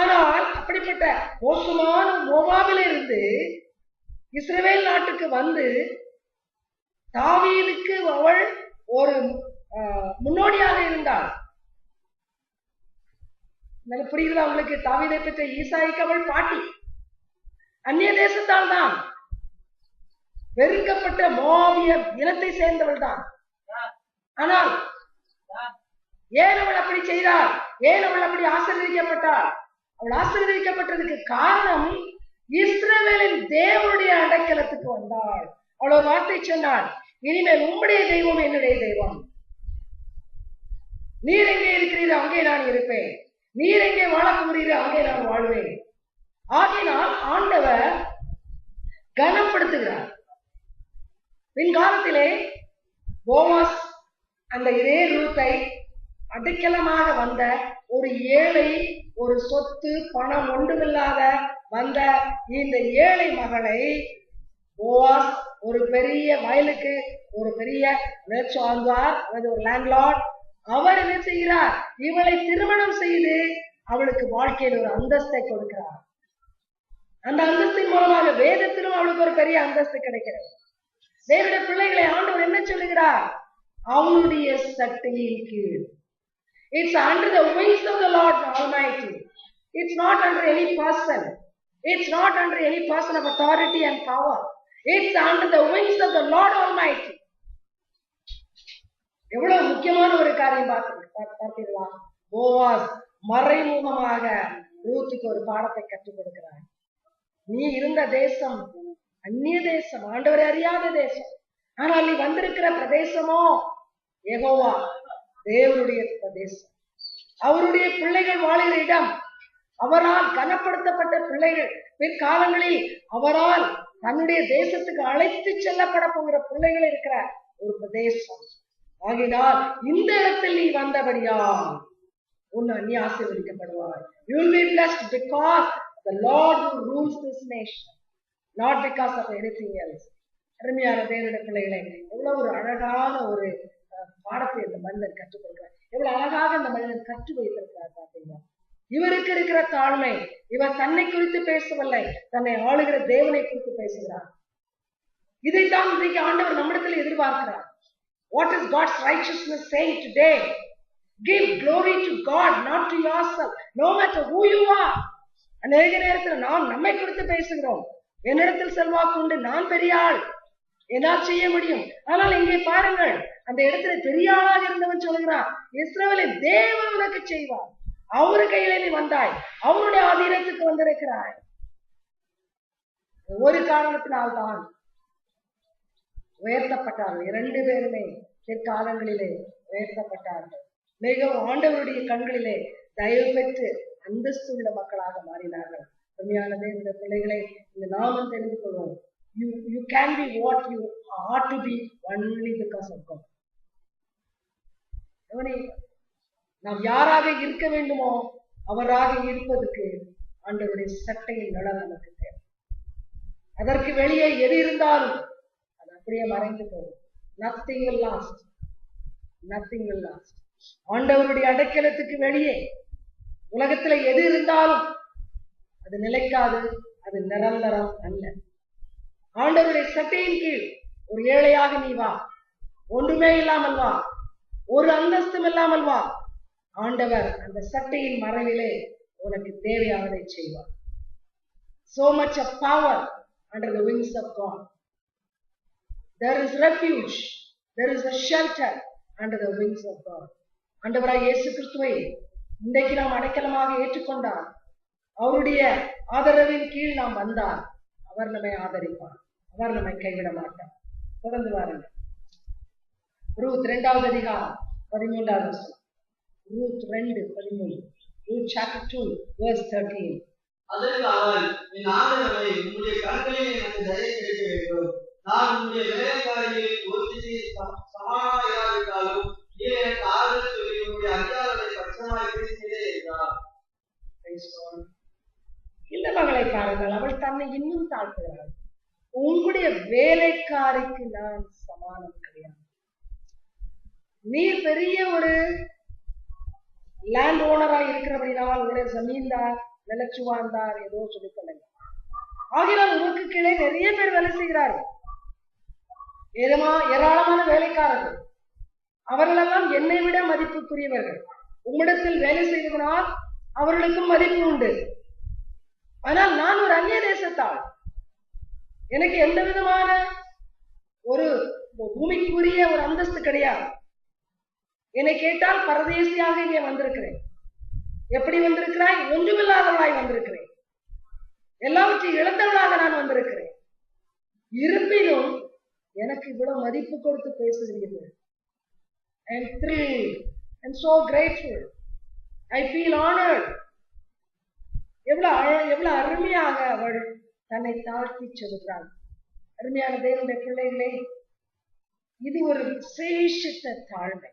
ஆனால் அப்படிப்பட்ட மோசமான மோவாபிலிருந்து இஸ்ரவேல் நாட்டுக்கு வந்து தாவீதுக்கு அவள் ஒரு முன்னோடியாக இருந்தாள். புரியுதா அவங்களுக்கு? தாவீதை பெற்ற ஈசாய்க்கு அவள் பாட்டி. அந்நிய தேசத்தால் தான், வெறுக்கப்பட்ட மோவாபிய இனத்தை சேர்ந்தவள் தான். ஆனால் ஏன் அவள் அப்படி செய்தாள்? ஏன் அவள் அப்படி ஆசீர்வதிக்கப்பட்டாள்? அவள் ஆசீர்வதிக்கப்பட்டதுக்கு காரணம் இஸ்ரவேலின் தேவனுடைய அடைக்கலத்துக்கு வந்தாள். அவள் ஒரு வார்த்தை சொன்னாள், இனிமேல் உம்முடைய தெய்வம் என்னுடைய தெய்வம். நீர் எங்கே இருக்கிறீர்கள் அங்கே நான் இருப்பேன், நீர் எங்கே வாழ போகிறீர்கள் அங்கே நான் வாழ்வேன். ஆகினால் ஆண்டவர் கனப்படுத்துகிறார். பின்காலத்திலே போவாஸ் அந்த இதே ரூத்தை அடைக்கலமாக வந்த ஒரு ஏழை, ஒரு சொத்து பணம் ஒன்றுமில்லாத வந்த இந்த ஏழை மகளை போவாஸ் ஒரு பெரிய வயலுக்கு, ஒரு பெரிய மேற்சாழ்ந்தார், அதாவது ஒரு லேண்ட்லார்ட், அவர் என்ன செய்கிறார்? இவளை திருமணம் செய்து அவளுக்கு வாழ்க்கையில் ஒரு அந்தஸ்தை கொடுக்கிறார். அந்த அந்தஸ்தின் மூலமாக வேதத்திலும் அவளுக்கு ஒரு பெரிய அந்தஸ்து கிடைக்கிறது. தேவனுடைய பிள்ளைகளை ஆண்டவர் என்ன சொல்லுகிறார்? அவனுடைய சட்டையின் கீழ். It's under the wings of the Lord Almighty. It's not under any person. It's not under any person of authority and power. It's under the wings of the Lord Almighty. எவ்வளவு முக்கியமான ஒரு காரியம் பார்த்தீர்களா? போவாஸ் மறைமுகமாக ரூத்துக்கு ஒரு பாடத்தை கற்றுக் கொடுக்கிறார். நீ இருந்த தேசம் அந்நிய தேசம், ஆண்டவரை அறியாத தேசம். ஆனால் நீ வந்திருக்கிற பிரதேசமோ யெகோவா தேவனுடைய பிரதேசம், அவருடைய பிள்ளைகள் வாழுகிற இடம், அவரால் கனப்படுத்தப்பட்ட பிள்ளைகள், பிற்காலங்களில் அவரால் தன்னுடைய தேசத்துக்கு அழைத்து செல்லப்பட போகிற பிள்ளைகள் இருக்கிற ஒரு பிரதேசம். ஆகினால் இந்த இடத்தில் நீ வந்தபடியா நீ ஆசீர்வதிக்கப்படுவாய். You will be blessed because the Lord who rules this nation, not because of anything else. அருமையான தேவனுடைய பிள்ளைகளை, எவ்வளவு ஒரு அழகான ஒரு பாடத்தை இந்த மனிதன் கற்றுக் கொடுக்கிறார். எவ்வளவு அழகாக இந்த மனிதன் கற்று வைத்திருக்கிறார் பார்த்தீங்களா? இவருக்கு இருக்கிற தாழ்மை, இவர் தன்னை குறித்து பேசவில்லை, தன்னை ஆளுகிற தேவனை குறித்து பேசுகிறார். இதைத்தான் இன்றைக்கு ஆண்டவர் நம்மிடத்தில் எதிர்பார்க்கிறார். What is God's righteousness saying today? Give glory to God, not to yourself, no matter who you are. அநேக நேரத்தில் நாம் நம்மை குறித்து பேசுகிறோம். என்னிடத்தில் செல்வாக்கு உண்டு, நான் பெரிய ஆள், என்னால் செய்ய முடியும். ஆனால் இங்கே பாருங்கள், அந்த இடத்துல பெரிய ஆளாக இருந்தவன் சொல்கிறான், இஸ்ரவேலின் தேவன் உனக்கு செய்வார். அவரு கையில நீ வந்தாய், அவருடைய ஆதீனத்துக்கு வந்திருக்கிறாய். ஒரு காரணத்தினால்தான் உயர்த்தப்பட்டார்கள். 2 பேருமே பிற்காலங்களிலே உயர்த்தப்பட்டார்கள். மிகவும் ஆண்டவருடைய கண்களிலே தயவு பெற்று அந்தஸ்துள்ள மக்களாக மாறினார்கள். உண்மையானதே இந்த பிள்ளைகளை இந்த நாமம் தெரிந்து கொள்வோம். You can be what you ought to be only because of God. நாம் யாராக இருக்க வேண்டுமோ அவராக இருப்பதற்கு ஆண்டவருடைய சட்டையின் நலன் நமக்கு தேவை. அதற்கு வெளியே எது இருந்தாலும் அது அப்படியே மறைந்து போகும். Nothing will last. Nothing will last. ஆண்டவருடைய அடைக்கலத்துக்கு வெளியே உலகத்துல எது இருந்தாலும் அது நிலைக்காது, அது நிரந்தரம் அல்ல. ஆண்டவருடைய சட்டையின் கீழ் ஒரு ஏழையாக நீ வா, ஒன்றுமே இல்லாமல் வா, ஒரு அந்தஸ்தும் இல்லாமல் வா. ஆண்டவர் அந்த சட்டையின் மறைவிலே உனக்கு தேவையானதை செய்வார். So much of power under the wings of God. There is refuge, there is a shelter under the wings of God. ஆண்டவராய் இயேசு கிறிஸ்துவை இன்றைக்கு நாம் அடைக்கலமாக ஏற்றுக்கொண்டால், அவருடைய ஆதரவின் கீழ் நாம் வந்தால், அவர் நம்மை ஆதரிப்பார், அவர் நம்மை கைவிட மாட்டார். தொடர்ந்து வாருங்கள். ரூத் 2வது அதிகாரம் 13வது வசனம். ரூத் 2:13. Ruth chapter 2 verse 13. அதற்கு அவள், என் ஆண்டவரே, உம்முடைய கண்களில் எனக்கு தயை கிடைக்க வேண்டும். நான் உம்முடைய வேலைக்காரியை ஒருத்தி சமாதானமாயிராவிட்டாலும் நீர் எனக்கு ஆறுதல் சொல்லி உம்முடைய அதிகாரத்தை பட்சமாய் பேசினதே என்றார். இந்த மகளை பாருங்கள், அவள் தன்னை இன்னும் தாழ்த்துகிறாள். உங்களுடைய வேலைக்காரிக்கு நான் சமானம் கிடையாது. நீர் பெரிய ஒரு லேண்ட் ஓனராக இருக்கிறபடினால் உங்களுடைய ஜமீன்தார், நிலச்சுவார்ந்தார் ஏதோ சொல்லிக்கொள்ளுங்க. ஆகினால் உங்களுக்கு கீழே நிறைய பேர் வேலை செய்கிறார்கள், ஏராளமான வேலைக்காரர்கள். அவர்களெல்லாம் என்னை விட மதிப்புக்குரியவர்கள். உம்மிடத்தில் வேலை செய்வதனால் அவர்களுக்கும் மதிப்பு உண்டு. ஆனால் நான் ஒரு அந்நிய தேசத்தால், எனக்கு எந்த விதமான ஒரு பூமிக்குரிய ஒரு அந்தஸ்து கிடையாது. என்னை கேட்டால் பரதேசியாக இங்கே வந்திருக்கிறேன். எப்படி வந்திருக்கிறாய்? ஒன்றுமில்லாதவளாய் வந்திருக்கிறேன். எல்லாவற்றையும் இழந்தவளாக நான் வந்திருக்கிறேன். இருப்பினும் எனக்கு இவ்வளவு மதிப்பு கொடுத்து பேசுகிறீர்கள். I am thrilled and so grateful. I feel honored. எவ்வளவு அருமையாக அவள் தன்னை தாழ்த்தி சொல்கிறாள். அருமையான தேவனுடைய பிள்ளைகளே, இது ஒரு விசேஷித்த தாழ்மை.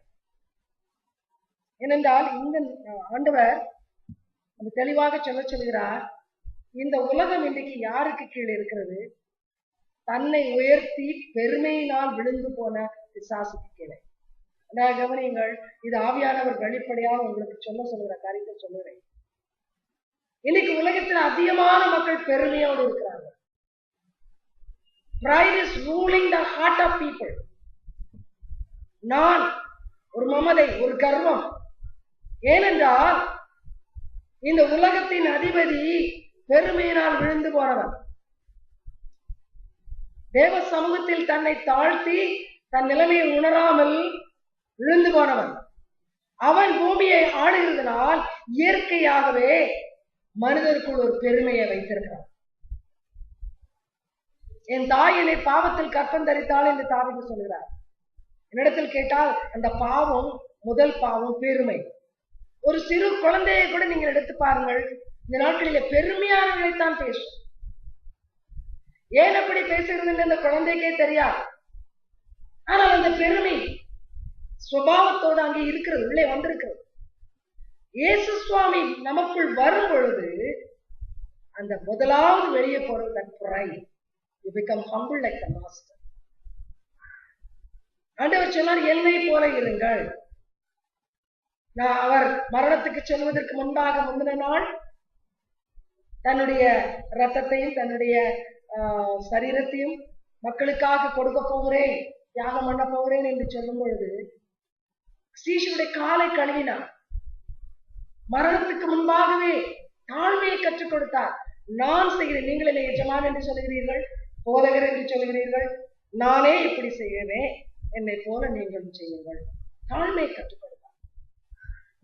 ஏனென்றால் இந்த ஆண்டவர் தெளிவாக சொல்கிறார், இந்த உலகம் இன்றைக்கு யாருக்கு கீழே இருக்கிறது? தன்னை உயர்த்தி பெருமையினால் விழுந்து போன பிசாசுக்கு கீழே. கவனியுங்கள், இது ஆவியானவர் வெளிப்படையாக உங்களுக்கு சொல்லுகிற காரியத்தை சொல்லுகிறேன். இன்னைக்கு உலகத்தில் அதிகமான மக்கள் பெருமையோடு இருக்கிறாங்க. Pride is ruling the heart of people. நான் ஒரு மமதை, ஒரு கர்வம். ஏனென்றால் இந்த உலகத்தின் அதிபதி பெருமையினால் விழுந்து போனவன். தேவ சமூகத்தில் தன்னை தாழ்த்தி தன் நிலைமையை உணராமல் விழுந்து போனவன். அவன் பூமியை ஆளுகிறதுனால் இயற்கையாகவே மனிதருக்குள் ஒரு பெருமையை வைத்திருக்கிறான். என் தாய் என்னை பாவத்தில் கற்பம் தரித்தாள் என்று தாவீது சொல்கிறார். என்னிடத்தில் கேட்டால் அந்த பாவம், முதல் பாவம் பெருமை. ஒரு சிறு குழந்தையை கூட நீங்கள் எடுத்து பாருங்கள், இந்த நாட்களிலே பெருமையானவர்களைத்தான் பேசும். ஏன் அப்படி பேசுகிறது அந்த குழந்தைக்கே தெரியாது. ஆனால் அந்த பெருமை சுபாவத்தோடு அங்கே இருக்கிறது, உள்ளே வந்திருக்கிறது. இயேசு சுவாமி நமக்குள் வரும் பொழுது அந்த முதலாவது வெளியே போறது that pride. You become humble like the master. ஆண்டவர் சொன்னார், என்னை போல இருங்கள். அவர் மரணத்துக்கு செல்வதற்கு முன்பாக முந்தின நாள் தன்னுடைய ரத்தத்தையும் தன்னுடைய சரீரத்தையும் மக்களுக்காக கொடுக்க போகிறேன், தியாகம் பண்ண போகிறேன் என்று சொல்லும் பொழுது சீஷருடைய காலை கழுவினார். மரணத்துக்கு முன்பாகவே தாழ்மையை கற்றுக் கொடுத்தார். நான் செய்கிறேன், நீங்கள் என்னை எஜமான் என்று சொல்கிறீர்கள், போதகர் என்று சொல்கிறீர்கள், நானே இப்படி செய்கிறேன், என்னை போல நீங்களும் செய்யுங்கள். தாழ்மையை கற்றுக் கொடுத்தார்.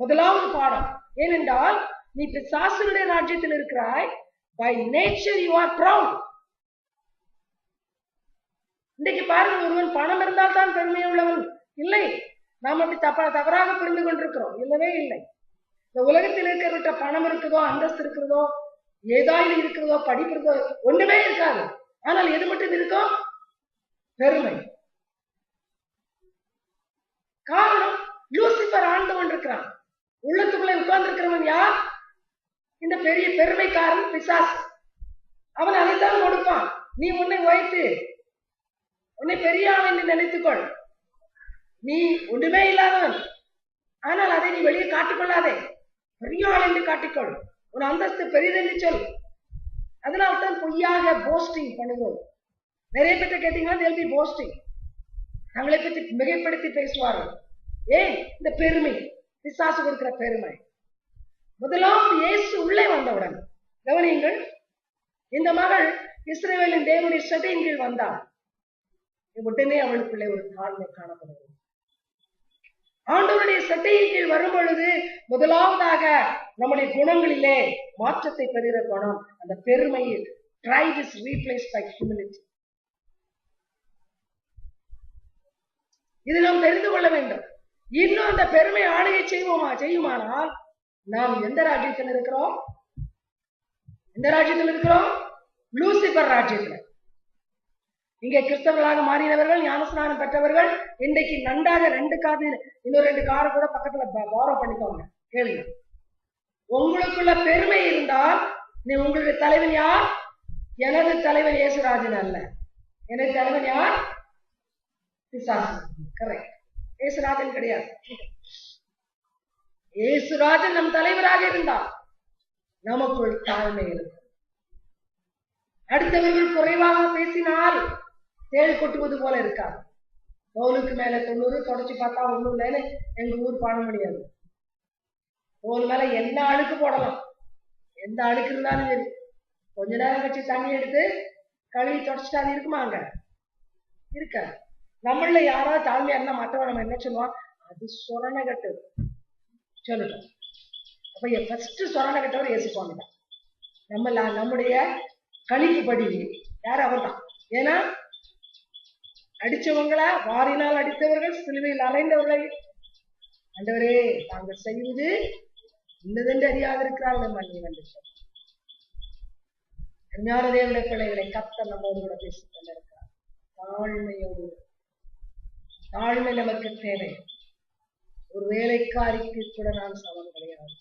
முதலாவது பாடம். ஏனென்றால் நீ பிசாசுடைய ராஜ்யத்தில் இருக்கிறாய். By nature you are proud. இன்றைக்கு பாருங்க, ஒருவன் பணம் இருந்தால் தான் பெருமை உள்ளவன் இல்லை. நாம் அப்படி தவறாக புரிந்து கொண்டிருக்கிறோம். இல்லவே இல்லை. இந்த உலகத்தில் இருக்கிற பணம் இருக்குதோ, அந்தஸ்து இருக்கிறதோ, ஏதாவது இருக்கிறதோ, படிப்பு இருக்கிறதோ, ஒன்றுமே இருக்காது. ஆனால் எது மட்டும் இருக்கும்? பெருமை. காரணம், லூசிபர் ஆண்டு கொண்டிருக்கிறான். உள்ளத்துக்குள்ளே உட்கார்ந்து இருக்கிறவன் யார்? இந்த பெரிய பெருமைக்காரன் பிசாசு. அவன் அதைத்தான் கொடுப்பான். நீ உன்னை உயர்த்து, உன்னை பெரிய ஆள் என்று நினைத்துக்கொள். நீ ஒன்றுமே இல்லாதவன், ஆனால் அதை நீ வெளியே காட்டிக்கொள்ளாதே. பெரிய ஆள் என்று காட்டிக்கொள், உன் அந்தஸ்து பெரியதென்று சொல். அதனால்தான் பொய்யாக போஸ்டிங் பண்ணுவோம். நிறைய பேர்த்த கேட்டீங்கன்னா they'll be boasting. தங்களை பற்றி மிகைப்படுத்தி பேசுவார்கள். ஏன்? இந்த பெருமை, பிசாசு கொடுக்கிற பெருமை. முதலாவது இயேசு உள்ளே வந்தவுடன் கவனியுங்கள், இந்த மகள் இஸ்ரவேலின் தேவனுடைய சட்டையின் கீழ் வந்தாள். உடனே அவளுக்குள்ளே ஒரு தாழ்மை காணப்படுகிறது. ஆண்டவருடைய சட்டையின் கீழ் வரும் பொழுது முதலாவதாக நம்முடைய குணங்களிலே மாற்றத்தை பெறுகிற குணம் அந்த பெருமையில். Pride is replaced by humility. இது நாம் தெரிந்து கொள்ள வேண்டும். இன்னும் அந்த பெருமை ஆளுகை செய்யுமானால் நாம் எந்த ராஜ்யத்தில் இருக்கிறோம்? எந்த ராஜ்யத்தில் இருக்கிறோம்? லூசிபர் ராஜ்யத்தில். இங்கே கிறிஸ்தவர்களாக மாறினவர்கள், ஞானஸ்நானம் பெற்றவர்கள் இன்றைக்கு நன்றாக 2 காது, இன்னும் 2 காரை கூட பக்கத்துல பாரோ பண்ணிக்கோங்க. கேளுங்க, உங்களுக்குள்ள பெருமை இருந்தால் உங்களுடைய தலைவன் யார்? எனது தலைவன் இயேசுராஜன் அல்ல. எனது தலைவன் யார்? பிசாசு. கரெக்ட். இயேசுராஜன் கிடையாது. இயேசுராஜன் நம் தலைவராக இருந்தால் நமக்குள் தாழ்மை இருக்கும். அடுத்தவர்கள் குறைவாக பேசினால் தேள் கொட்டுவது போல இருக்காது. தோலுக்கு மேல 90 தொடச்சு பார்த்தா ஒண்ணும் இல்லைன்னு எங்க ஊர் பாட முடியாது. தோல் மேல என்ன அழுக்கு போடலாம், எந்த அழுக்கு இருந்தாலும் சரி, கொஞ்ச நேரம் கழிச்சு தண்ணி எடுத்து கழுவி தொடச்சிட்டு அது இருக்குமாங்க? இருக்க. நம்மள யாராவது தாழ்மையா இருந்தா மற்றவன் நம்ம என்ன சொல்லுவான்? அது சொரண கட்டு சொல்லிட்டோம். அப்ப ஃபர்ஸ்ட் சொரண கட்டவர் இயேசு சுவாமி தான். நம்முடைய கணிப்புப்படி யார்? அவர் தான். ஏன்னா அடிச்சவங்கள வாரினால் அடித்தவர்கள், சிலுவையில் அலைந்தவர்கள், ஆண்டவரே தாங்கள் செய்வது இன்னதென்று அறியாதிருக்கிறார்கள் மன்னி என்று சொன்னார். ஞானதேவனுடைய பிள்ளைகளை கர்த்தர் நம்மோடு கூட பேசிக் கொண்டிருக்கிறார். தாழ்மையோடு. தாழ்மை நமக்கு தேவை. ஒரு வேலைக்காரிக்கு கூட நான் சமம் கிடையாது.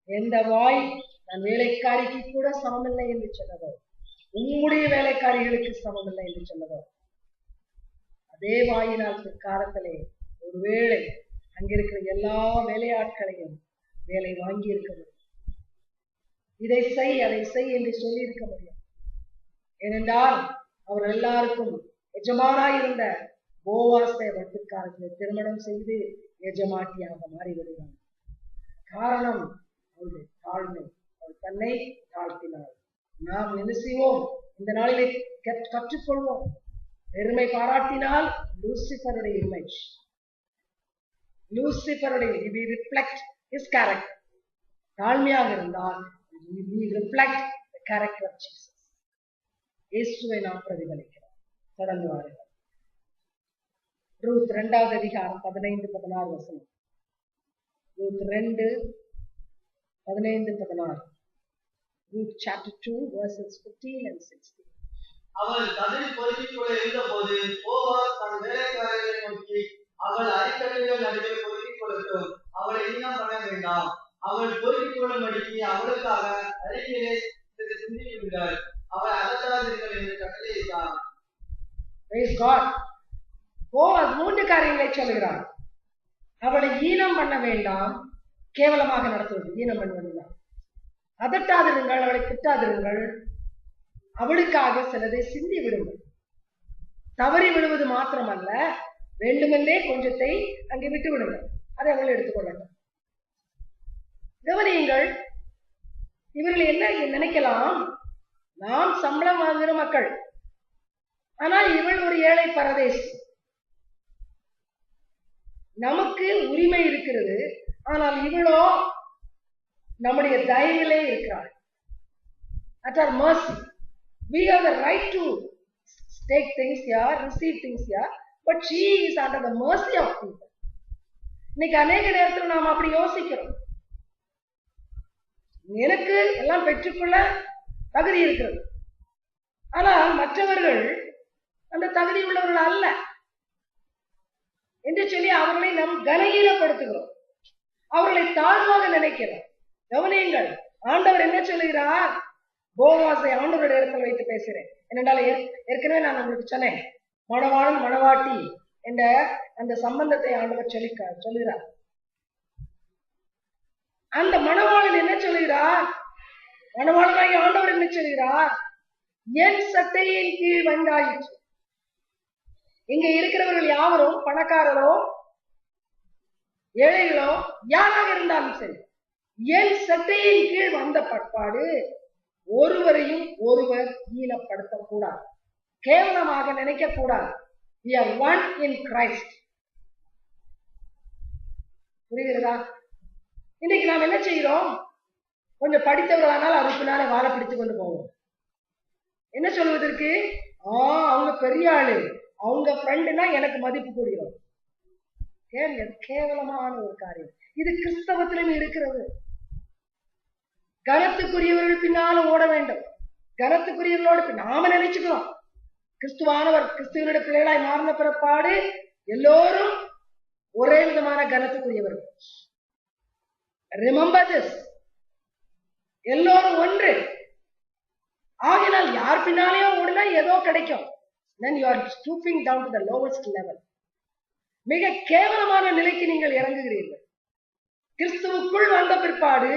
எந்த வாய் நான் வேலைக்காரிக்கு கூட சமமில்லை என்று சொன்னதோ, உங்களுடைய வேலைக்காரிகளுக்கு சமமில்லை என்று சொன்னதோ, அதே வாயினால் பிற்காலத்திலே ஒருவேளை அங்கிருக்கிற எல்லா வேலையாட்களையும் வேலை வாங்கி இருக்க முடியும். இதை செய் அதை செய் என்று சொல்லி இருக்க முடியும். ஏனென்றால் அவர் எல்லாருக்கும் எஜமானாய் இருந்த போவாசை வட்டுக்காரர்களை திருமணம் செய்து எஜமாட்டியாக மாறிவிடுவார். காரணம் அவருடைய தாழ்மை. அவர் தன்னை தாழ்த்தினார். நாம் என்ன செய்வோம்? இந்த நாளிலே கற்றுக்கொள்வோம். பெருமை பாராட்டினால் லூசிபருடைய image, லூசிபருடைய we reflect his character. தாழ்மையாக இருந்தால் we reflect the character of Jesus. இயேசுவை நாம் பிரதிபலிக்கிறோம். தொடர்ந்து வாருங்கள். ரூத் 2வது அதிகாரம் 15-16 வசனம். Ruth 2:15-16. Ruth chapter 2 verses 15 and 16. அவள் கதிர் பொறுக்கிக் கொள்ள இருந்தபோது போவாஸ் தன் வேலைக்காரர்களை நோக்கி, அவள் அரிக்கட்டுகள் நடுவே பொறுக்கிக் கொள்ளட்டும், அவளை ஈனம் பண்ண வேண்டாம். அவள் பொறுக்கிக் கொள்ளும்படிக்கு அவளுக்காக அரிக்கையை சிந்தியுங்கள், அவள் அகற்றாதீர்கள் என்று கட்டளையிட்டான். Praise God. போவாஸ் 3 காரியங்களை சொல்கிறார். அவளை ஈனம் பண்ண வேண்டாம், கேவலமாக நடத்துவது ஈனம் பண்ணுவதுதான். அதட்டாதிருங்கள், அவளை திட்டாதிருங்கள், அவளுக்காக சிலதை சிந்தி விடுங்கள். தவறி விடுவது மாத்திரமல்ல, வேண்டுமென்றே கொஞ்சத்தை அங்கே விட்டு விடுங்கள், அதை அவள் எடுத்துக்கொள்ளட்டும். கவனியுங்கள், இவர்கள் என்ன நினைக்கலாம், நாம் சம்பளம் வாங்குகிற மக்கள், ஆனால் இவள் ஒரு ஏழை பரதேசி, நமக்கு உரிமை இருக்கிறது, ஆனால் இவளோ நம்முடைய தயவிலே இருக்கிறாள். At our mercy. We have the right to take things here, receive things here, but she is under the mercy of people. இன்னைக்கு அநேக நேரத்தில் நாம் அப்படி யோசிக்கிறோம். எனக்கு எல்லாம் பெற்றுக்கொள்ள தகுதி இருக்கிறது, ஆனால் மற்றவர்கள் அந்த தகுதி உள்ளவர்கள் அல்ல என்று சொல்லி அவர்களை நாம் கனஈனப்படுத்துகிறோம், அவர்களை தாழ்வாக நினைக்கிறோம். கவனியுங்கள், ஆண்டவர் என்ன சொல்லுகிறார்? போவாசை ஆண்டவருடைய இடத்தில் வைத்து பேசுகிறேன். என்னென்றால் ஏற்கனவே நான் உங்களுக்கு சொன்னேன், மணவாளன் மணவாட்டி என்ற அந்த சம்பந்தத்தை ஆண்டவர் சொல்லுகிறார். அந்த மணவாளன் என்ன சொல்லுகிறார்? மணவாளனாகி ஆண்டவர் என்ன சொல்லுகிறார்? என் சட்டையின் கீழ் வந்தாயிற்று. இங்க இருக்கிறவர்கள் யாவரும் பணக்காரரோ ஏழைகளோ யாராக இருந்தாலும் சரி, என் சட்டையின் கீழ் வந்த பட்பாடு ஒருவரையும் ஒருவர் ஈனப்படுத்தக்கூடாது, கேவலமாக நினைக்க கூடாது. We are one in Christ. புரிகிறதா? இன்னைக்கு நாம் என்ன செய்கிறோம்? கொஞ்சம் படித்தவர்களானால் அதுக்கு பின்னாலே வாழ பிடித்துக் கொண்டு போவோம். என்ன சொல்வதற்கு? அவங்க பெரிய ஆளு, அவங்க ஃப்ரெண்டுனா எனக்கு மதிப்பு கூடுகிறோம். கேவலமான ஒரு காரியம் இது. கிறிஸ்தவத்திலும் இருக்கிறது. கனத்துக்குரியவர்கள் பின்னால ஓட வேண்டும். கனத்துக்குரியவர்களோடு நாம நினைச்சுக்கிறோம் கிறிஸ்துவானவர் கிறிஸ்துவனுடைய பிள்ளைகளாய் மாறின பிறப்பாடு எல்லோரும் ஒரே விதமான கனத்துக்குரியவர்கள். Remember this. எல்லோரும் ஒன்று. ஆகினால் யார் பின்னாலேயோ ஓடினா ஏதோ கிடைக்கும். Then you are stooping down to the lowest level. மிக கேவலமான நிலைக்கு நீங்கள் இறங்குகிறீர்கள். கிறிஸ்துவுக்குள் வந்த பிற்பாடு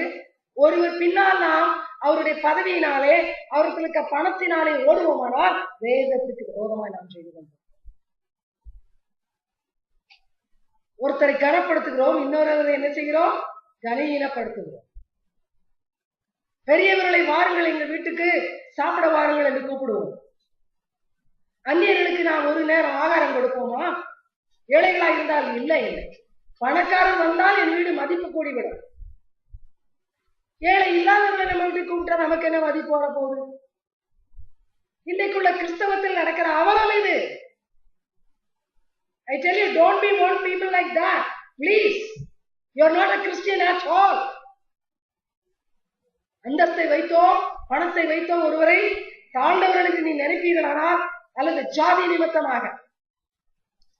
ஒருவர் பின்னால் நாம் அவருடைய பதவியினாலே அவர்களுக்கு பணத்தினாலே ஓடுவோமானால் வேதத்துக்கு விரோதமாய் நாம் செய்து கொண்டோம். ஒருத்தரை கனப்படுத்துகிறோம், இன்னொருவரை என்ன செய்கிறோம்? கனஈனப்படுத்துகிறோம். பெரியவர்களை வாருங்கள் எங்கள் வீட்டுக்கு சாப்பிட வாருங்கள் என்று கூப்பிடுவோம். அந்நியர்களுக்கு நாம் ஒரு நேரம் ஆகாரம் கொடுப்போமா? ஏழைகளா இருந்தால் இல்லை இல்லை. பணக்காரன் வந்தால் என் வீடு மதிப்பு கூடிவிடும். ஏழை இல்லாதவர்களை நம்ம வீட்டுக்கு கூப்பிட்டா நமக்கு என்ன மதிப்பு வர போகுது? இன்றைக்குள்ள கிறிஸ்தவத்தில் நடக்கிற அவலம் இது. I tell you, don't be one people like that. Please. You are not a Christian at all. அந்தஸ்தை வைத்தோ பணத்தை வைத்தோ ஒருவரை தாண்டவர்களுக்கு நீ நினைப்பீர்களானால் அல்லது ஜாதி நிமித்தமாக,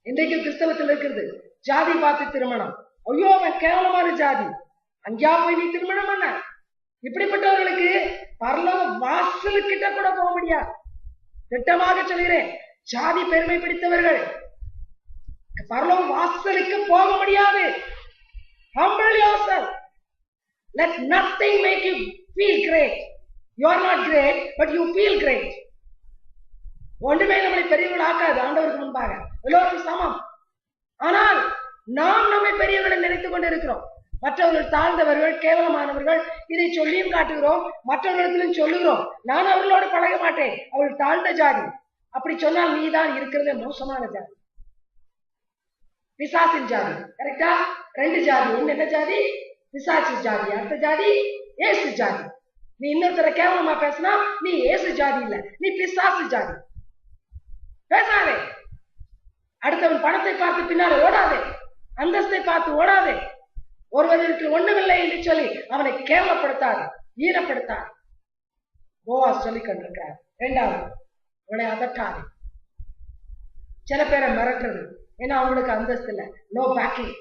இன்றைக்கு கிறிஸ்தவத்தில் இருக்கிறது ஜாதி பார்த்து திருமணம். ஐயோ அவன் கேவலமான ஜாதி, அங்கேயா போய் நீ திருமணம் பண்ண? இப்படிப்பட்டவர்களுக்கு பரலோக வாசலுக்கிட்ட கூட போக முடியாது. திட்டமாக சொல்கிறேன், ஜாதி பெருமை பிடித்தவர்கள் பரலோக வாசலுக்கு போக முடியாது. Humble yourself. Let nothing make you feel great. You are not great, but you feel great. ஒன்றுமே நம்மளை பெரியவர்கள் ஆக்காது ஆண்டவருக்கு முன்பாக. எல்லோரும் சமம். ஆனால் நாம் நம்மை பெரியவர்களை நினைத்துக் கொண்டு இருக்கிறோம். மற்றவர்கள் தாழ்ந்தவர்கள் கேவலமானவர்கள் இதை சொல்லியும் காட்டுகிறோம், மற்றவர்களிடத்திலும் சொல்லுகிறோம். நான் அவர்களோடு பழக மாட்டேன், அவர்கள் தாழ்ந்த ஜாதி. அப்படி சொன்னால் நீதான் இருக்கிறதே மோசமான ஜாதி, பிசாசின் ஜாதி. கரெக்டா? ரெண்டு ஜாதி. ஒன்னு என்ன ஜாதி? பிசாசு ஜாதி. அடுத்த ஜாதி இயேசு ஜாதி. நீ இன்னொருத்தரை கேவலமா பேசினா நீ ஏசு ஜாதி இல்ல, நீ பிசாசு ஜாதி. பேசாதே. அடுத்தவன் பணத்தை பார்த்து பின்னால ஓடாதே, அந்தஸ்தை பார்த்து ஓடாதே. ஒருவருக்கு ஒண்ணுமில்லை என்று சொல்லி அவனை கேவலப்படுத்தாது, ஈனப்படுத்தாது. போவாஸ் சொல்லிக் கொண்டிருக்கிறார். இரண்டாவது, உன்னை அதட்டாது. சில பேரை மிரட்டுறது, ஏன்னா அவங்களுக்கு அந்தஸ்து இல்லை, நோ பேக்கிங்.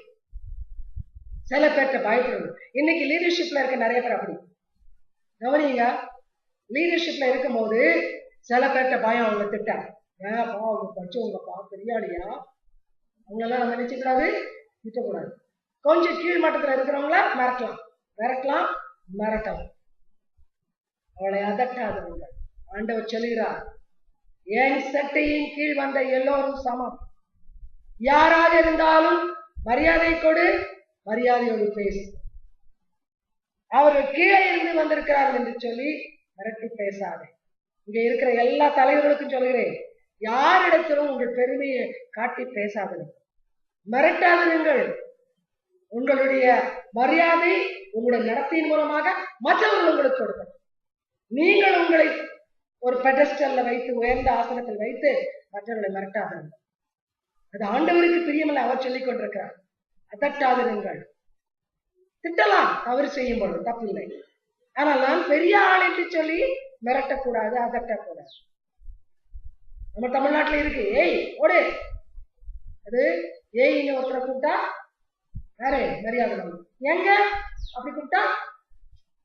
சில பேர்கிட்ட பயப்படுறது. இன்னைக்கு லீடர்ஷிப்ல இருக்க நிறைய பேர் அப்படி. கவனிங்க, லீடர்ஷிப்ல இருக்கும் போது சில பேர்கிட்ட பயம், அவங்க திட்ட, ஏன்ப்பா அவங்க படிச்சவங்கப்பா பெரியாளியா, அவங்களெல்லாம் நம்ம நினைச்சக்கூடாது, திட்டக்கூடாது. கொஞ்சம் கீழ் மட்டத்துல இருக்கிறவங்கள மிரட்டலாம், மிரட்டலாம். அவளை அதட்டாதவங்க. ஆண்டவர் சொல்லுகிறார், என் சட்டையின் கீழ் வந்த எல்லோரும் சமம். யாராக இருந்தாலும் மரியாதை கொடு, மரியாதையோடு பேசு. அவர்கள் கீழே இருந்து வந்திருக்கிறார்கள் என்று சொல்லி மிரட்டி பேசாதே. இங்க இருக்கிற எல்லா தலைவர்களுக்கும் சொல்கிறேன், யாரிடத்திலும் உங்கள் பெருமையை காட்டி பேசாதீர்கள், மிரட்டாதீர்கள். உங்களுடைய மரியாதை உங்களுடைய நடத்தையின் மூலமாக மற்றவர்கள் உங்களுக்கு கொடுக்கணும். நீங்கள் உங்களை ஒரு பெடஸ்டல்ல வைத்து, உயர்ந்த ஆசனத்தில் வைத்து மற்றவர்களை மிரட்டாதீர்கள். அது ஆண்டவருக்கு பிரியமில்லை. அவர் சொல்லிக் கொண்டிருக்கிறார், அதட்டாதீர்கள். திட்டலாம், தவறு செய்யும் பொழுது தப்பில்லை. ஆனால் நான் பெரிய ஆள் என்று சொல்லி மிரட்டக்கூடாது, அதட்டக்கூடாது. நம்ம தமிழ்நாட்டில் இருக்கு, ஏய் ஓடு. அது ஏய்னு ஒருத்தரை கூப்பிட்டா யாரே மரியாதை நம்ம எங்க அப்படி கூப்பிட்டா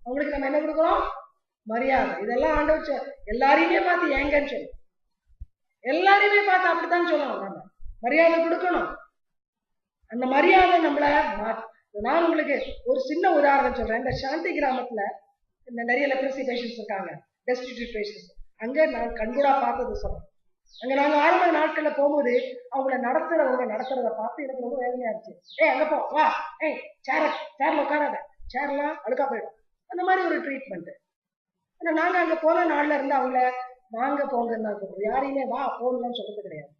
அவங்களுக்கு நம்ம என்ன கொடுக்குறோம்? மரியாதை. இதெல்லாம் ஆண்டவர் எல்லாரையுமே பார்த்து ஏங்கன்னு சொல்லு, எல்லாரையுமே பார்த்து அப்படித்தான் சொல்லணும். நம்ம மரியாதை கொடுக்கணும். அந்த மரியாதை நம்மள நான் உங்களுக்கு ஒரு சின்ன உதாரணம் சொல்றேன். இந்த சாந்தி கிராமத்துல இந்த நிறைய லெப்ரசி பேஷன்ஸ் இருக்காங்க, டெஸ்டிடியூட் பேஷன்ஸ். அங்க நான் கண்கூடா பார்த்தது சொல்றேன். அங்க நாங்க ஆரம்ப நாட்கள்ல போகும்போது அவங்கள நடத்துறத பார்த்து எனக்கு ரொம்ப வேதனையா இருந்துச்சு. ஏய் அங்க போ, வா, ஏய் சேர்ல உட்காராத, சேர்லாம் அழுக்கா போயிடும், அந்த மாதிரி ஒரு ட்ரீட்மெண்ட். ஆனா நாங்க அங்க போன நாள்ல இருந்து அவங்கள வாங்க போங்கன்னு தான் சொல்றோம். யாரையுமே வா போகணும்னு சொல்றது கிடையாது.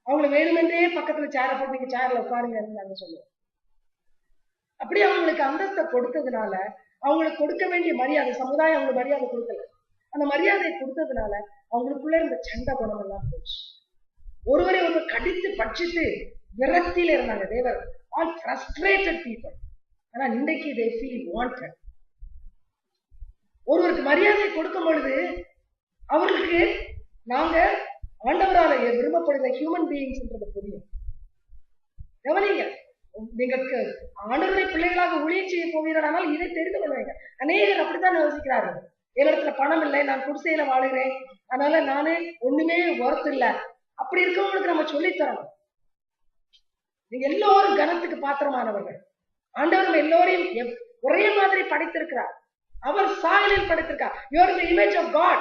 அவங்களை வேணுமென்றே பக்கத்துல சேரை போட்டு நீங்க சேர்ல உட்காருங்கன்னு நாங்க சொல்லுவோம். அப்படி அவங்களுக்கு அந்தஸ்தை கொடுத்ததுனால, அவங்களுக்கு கொடுக்க வேண்டிய மரியாதை, சமுதாயம் அவங்களுக்கு மரியாதை கொடுக்கல. அந்த மரியாதை கொடுத்ததுனால அவங்களுக்குள்ள இருந்த சண்டை குணம் எல்லாம் போச்சு. ஒருவரை ஒருவர் கடித்து பட்சித்து விரக்தியில இருந்தாங்க. தேவர் ஆல் ஃப்ரஸ்ட்ரேட்டட் பீப்புள். ஆனா இன்றைக்கு they feel wanted. ஒருவருக்கு மரியாதை கொடுக்கும் பொழுது அவர்களுக்கு நாங்க ஆண்டவரால விரும்பப்படுகிற ஹியூமன் பீயிங்ஸ்ன்றது புரியும். கவனிங்க, நீங்க ஆண்டவருடைய பிள்ளைகளாக ஊழியம் செய்ய போவீர்களானால் இதை தெரிந்து கொள்வீங்க. அநேகர் அப்படித்தான் யோசிக்கிறார்கள். என்னிடத்துல பணம் இல்லை, நான் குடிசையில வாழுகிறேன், அதனால நானே ஒண்ணுமே ஒர்த் இல்லை. அப்படி இருக்கவங்களுக்கு நம்ம சொல்லித்தரணும். நீங்க எல்லோரும் கனத்துக்கு பாத்திரமானவர்கள். ஆண்டவர் நம்ம எல்லோரையும் ஒரே மாதிரி படைத்திருக்கிறார். அவர் சாயலில் படைத்திருக்கார். You are the image of God.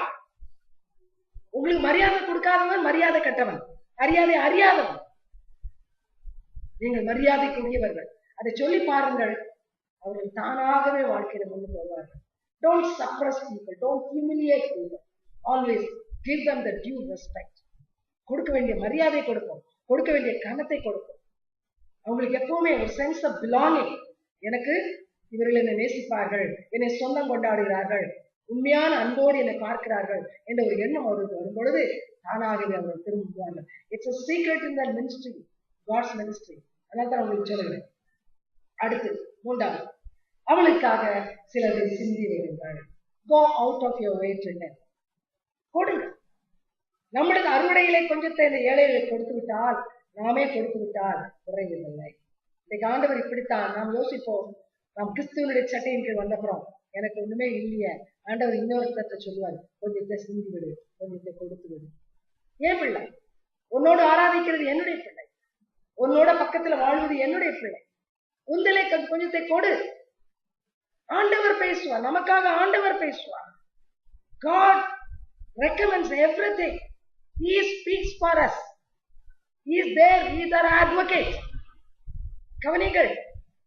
உங்களுக்கு மரியாதை கொடுக்காதவன் மரியாதை கட்டவன், மரியாதை அறியாதவன். நீங்கள் மரியாதைக்குரியவர்கள். அதை சொல்லி பாருங்கள், அவர்கள் தானாகவே வாழ்க்கையில முன்னுக்கு வருவார்கள். Don't suppress people, don't humiliate people. Always give them the due respect. கொடுக்க வேண்டிய மரியாதை கொடுக்கும், கொடுக்க வேண்டிய கனத்தை கொடுக்கும். அவங்களுக்கு எப்பவுமே ஒரு சென்ஸ் ஆஃப் பிலாங்கிங். எனக்கு இவர்கள் என்னை நேசிப்பார்கள், என்னை சொந்தம் கொண்டாடுகிறார்கள், உண்மையான அன்போடு என்னை பார்க்கிறார்கள் என்ற ஒரு எண்ணம் அவர்களுக்கு வரும் பொழுது தானாகவே அவர்கள் திரும்புவார்கள். It's a secret in their ministry, God's ministry. அதனால தான் அவங்களுக்கு சொல்லுகிறேன். அடுத்து மூன்றாவது, அவளுக்காக சிலரை சிந்தி வருங்கள். Go out of your way to help. கொடுங்க. நம்மளுக்கு அறுவடையிலே கொஞ்சத்தை இந்த ஏழைகளை கொடுத்து விட்டால், நாமே கொடுத்து விட்டால் குறைவதில்லை. இன்னைக்கு ஆண்டவர் இப்படித்தான் நாம் யோசிப்போம். நாம் கிறிஸ்துவனுடைய சட்டையின் கீழ் வந்தப்புறம் எனக்கு ஒண்ணுமே இல்லையே, ஆண்டவர் இன்னொருத்தத்தை சொல்லுவார், கொஞ்சத்தை சிந்தி விடு, கொஞ்சத்தை கொடுத்து விடு. ஏன் பிள்ளை? உன்னோடு ஆராதிக்கிறது என்னுடைய பிள்ளை, உன்னோட பக்கத்துல வாழ்வது என்னுடைய பிள்ளை. உந்தலை கொஞ்சத்தை கொடு. ஆண்டவர் பேசுவார், நமக்காக ஆண்டவர் பேசுவார். God recommends everything. He speaks for us. He is there. He is our advocate. கவனிங்கள்,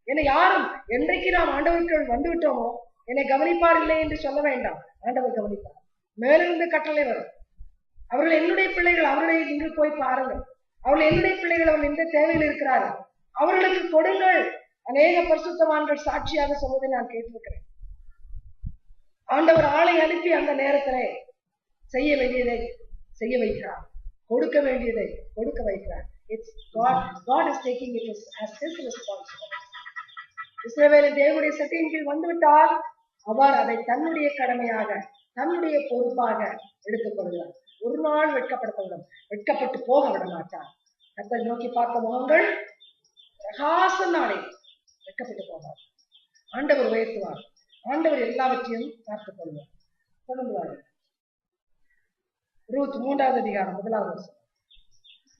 என்னை யாரும் என்றைக்கு நாம் ஆண்டவருக்கு வந்து விட்டோமோ என்னை கவனிப்பார் இல்லை என்று சொல்ல வேண்டாம். ஆண்டவர் கவனிப்பார். மேலிருந்து கட்டளை வரும். அவர்கள் என்னுடைய பிள்ளைகள், அவர்களை நீங்கள் போய் பாருங்கள். அவர்கள் என்னுடைய பிள்ளைகள், அவர்கள் எந்த தேவையில் இருக்கிறார்கள், அவர்களுக்கு கொடுங்கள். அநேக பரிசுத்தவான்கள் சாட்சியாக சொல்வதை நான் கேட்டிருக்கிறேன். ஆண்டவர் ஆளை அனுப்பி அந்த நேரத்திலே செய்ய வேண்டியதை செய்ய வைக்கிறார், கொடுக்க வேண்டியதை கொடுக்க வைக்கிறார். It's God is taking it as his responsibility. இஸ்ரவேலின் தேவனுடைய சட்டையின் கீழ் வந்துவிட்டால் அவர் அதை தன்னுடைய கடமையாக தன்னுடைய பொறுப்பாக எடுத்துக் கொள்கிறார். ஒரு நாள் வெட்கப்பட்டு போக விட மாட்டார். கர்த்தரை நோக்கி பார்த்த முகங்கள் பிரகாச நாளை வெட்கப்பட்டு போவார். ஆண்டவர் உயர்த்துவார். ஆண்டவர் எல்லாவற்றையும் பார்த்துக் கொள்வார். தொடர்ந்து ரூத் 3வது அதிகாரம் 1வது வசனம்.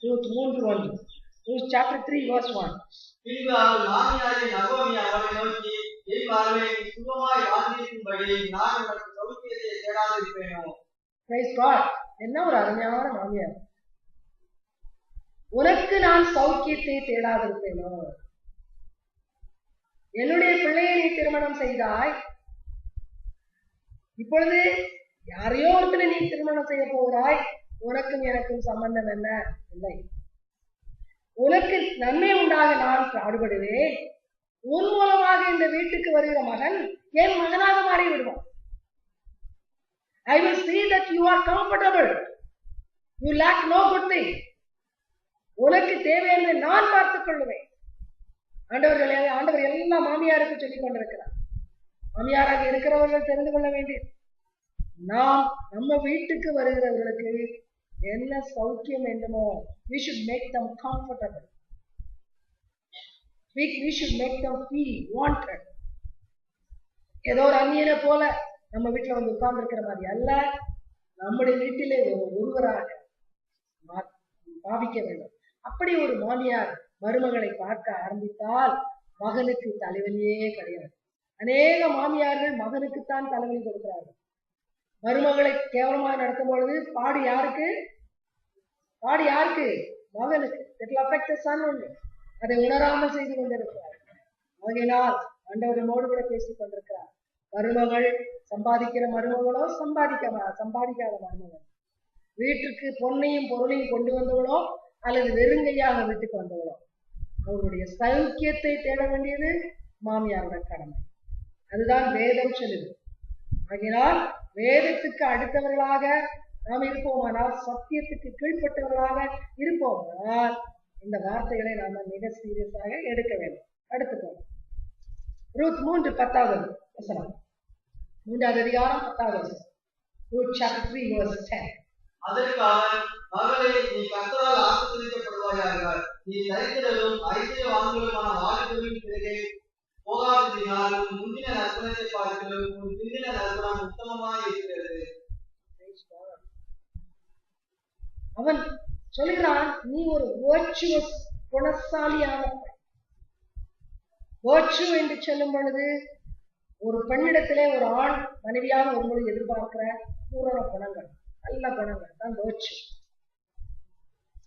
ரூத் 3:1. Ruth chapter 3 verse 1. பின்பு அவள் மாமியாரை நகோமி அவளை நோக்கி, என் மகளே, நீ சுகமாய் வாழ்ந்திருக்கும்படி நான் உனக்கு சௌக்கியத்தை தேடாதிருப்பேனோ. Praise God. என்ன ஒரு அருமையான மாமியார். உனக்கு நான் சௌக்கியத்தை தேடாதிருப்பேனோ. என்னுடைய பிள்ளையை நீ திருமணம் செய்தாய், இப்பொழுது யாரையோ ஒருத்தனை நீ திருமணம் செய்ய போகிறாய், உனக்கும் எனக்கும் சம்பந்தம் என்ன இல்லை. உனக்கு நன்மை உண்டாக நான் பாடுபடுவேன். உன் மூலமாக இந்த வீட்டுக்கு வருகிற மகன் என் மகனாக மாறி விடுவான். I will see that you are comfortable. You lack no good thing. உனக்கு தேவை என்று நான் பார்த்துக் கொள்ளுவேன். ஆண்டவர் எல்லா மாமியாருக்கும் சொல்லிக் கொண்டிருக்கிறார். மாமியாராக இருக்கிறவர்கள் தெரிந்து கொள்ள வேண்டியது, நாம் நம்ம வீட்டுக்கு வருகிறவர்களுக்கு என்ன சௌக்கியம் வேண்டுமோ, we should make them comfortable. We should make them feel wanted. ஏதோ ஒரு அந்நியனை போல நம்ம வீட்டுல வந்து உட்கார்ந்து இருக்கிற மாதிரி அல்ல, நம்முடைய வீட்டிலே ஒருவராக பாவிக்க வேண்டும். அப்படி ஒரு மாமியார் மருமகளை பார்க்க ஆரம்பித்தால் மகனுக்கு தலைவலியே கிடையாது. அநேக மாமியார்கள் மகனுக்குத்தான் தலைவலி கொடுக்கிறார்கள். மருமகளை கேவலமாக நடத்தும் பொழுது பாடு யாருக்கு? மகனுக்கு. அதை உணராமல் செய்து கொண்டிருக்கிறார். ஆகையினால் ஆண்டவரோடு கூட பேசிக் கொண்டிருக்கிறார். மருமகள் சம்பாதிக்கிற மருமகளோ சம்பாதிக்காத மருமகள், வீட்டுக்கு பொன்னையும் பொருளையும் கொண்டு வந்தவளோ அல்லது வெறுங்கையாக வீட்டுக்கு வந்தவளோ, அவருடைய சௌக்கியத்தை தேட வேண்டியது மாமியாரோட கடமை. அதுதான் வேதம் சொல்லுது. ஆகையினால் வேதத்துக்கு அடுத்தவர்களாக நாம் இருப்போமானால், சத்தியத்துக்கு கீழ்பட்டவர்களாக இருப்போமானால், இந்த வார்த்தைகளை நாம மிக சீரியஸாக எடுக்க வேண்டும். அடுத்து போவோம். ரூத் 3:10 வசனம். 3வது அதிகாரம் 10வது வசனம். Ruth chapter 3 verse 10. அதற்கு அவன், மகளே, நீ கர்த்தரால் ஆசீர்வதிக்கப்படுவாயாக. நீ தரித்திரரும் ஐஸ்வர்யவான்களுமான வாலிபர்களின் பிறகே போகாததினால் உன் முந்தின நற்பணத்தை பார்க்கிறோம், உன் பிந்தின நற்பணம் உத்தமமாய் இருக்கிறது. அவன் சொல்கிறான், நீ ஒரு virtuous குணசாலியான பெண். virtue என்று சொல்லும் பொழுது ஒரு பெண்ணிடத்திலே ஒரு ஆண் மனைவியாக வரும்போது எதிர்பார்க்கிற பூரண குணங்கள், நல்ல குணங்கள் தான் virtue.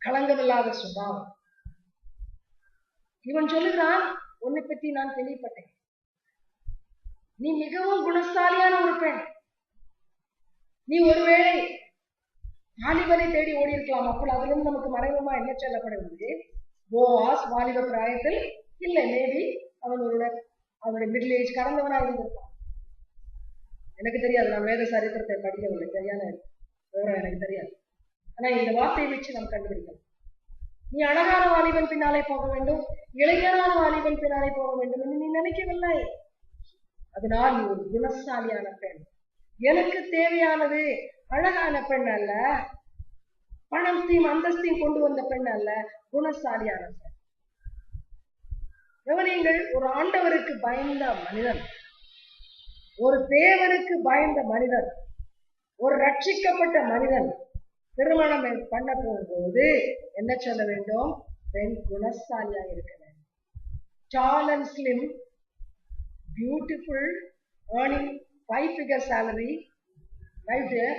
களங்கமில்லாத சுபாவம். இவன் சொல்லுகிறான், உன்னை பற்றி நான் கேள்விப்பட்டேன், நீ மிகவும் குணசாலியான ஒரு பெண். நீ ஒருவேளை வாலிபனை தேடி ஓடி இருக்கலாம். அப்போ அதிலும் நமக்கு மறைமுகமா என்ன சொல்லப்படுவது? போவாஸ் வாலிப பிராயத்தில் இல்லை, மேபி அவனுடைய மிடில் ஏஜ் கடந்தவனா இருந்திருப்பான். எனக்கு தெரியாது, நான் வேத சரித்திரத்தை படிக்கவில்லை, சரியான விவரம் எனக்கு தெரியாது. ஆனா இந்த வார்த்தையை வச்சு நாம் கண்டுபிடிக்கலாம். நீ அழகான வாலிபன் பின்னாலே போக வேண்டும், இளைஞரான வாலிபன் பின்னாலே போக வேண்டும் என்று நீ நினைக்கவில்லை. அதனால் நீ ஒரு குணசாலியான பெண். எனக்கு தேவையானது அழகான பெண் அல்ல, பணத்தையும் அந்தஸ்தையும் கொண்டு வந்த பெண் அல்ல, குணசாலியான பெண். கவனியுங்கள், ஒரு ஆண்டவருக்கு பயந்த மனிதன், ஒரு தேவனுக்கு பயந்த மனிதன், ஒரு ரட்சிக்கப்பட்ட மனிதன் திருமணம் பண்ண போகும்போது என்ன சொல்ல வேண்டும்? பெண் குணசாலியாக இருக்க வேண்டும். Tall and slim, beautiful, earning 5-figure salary, 5 or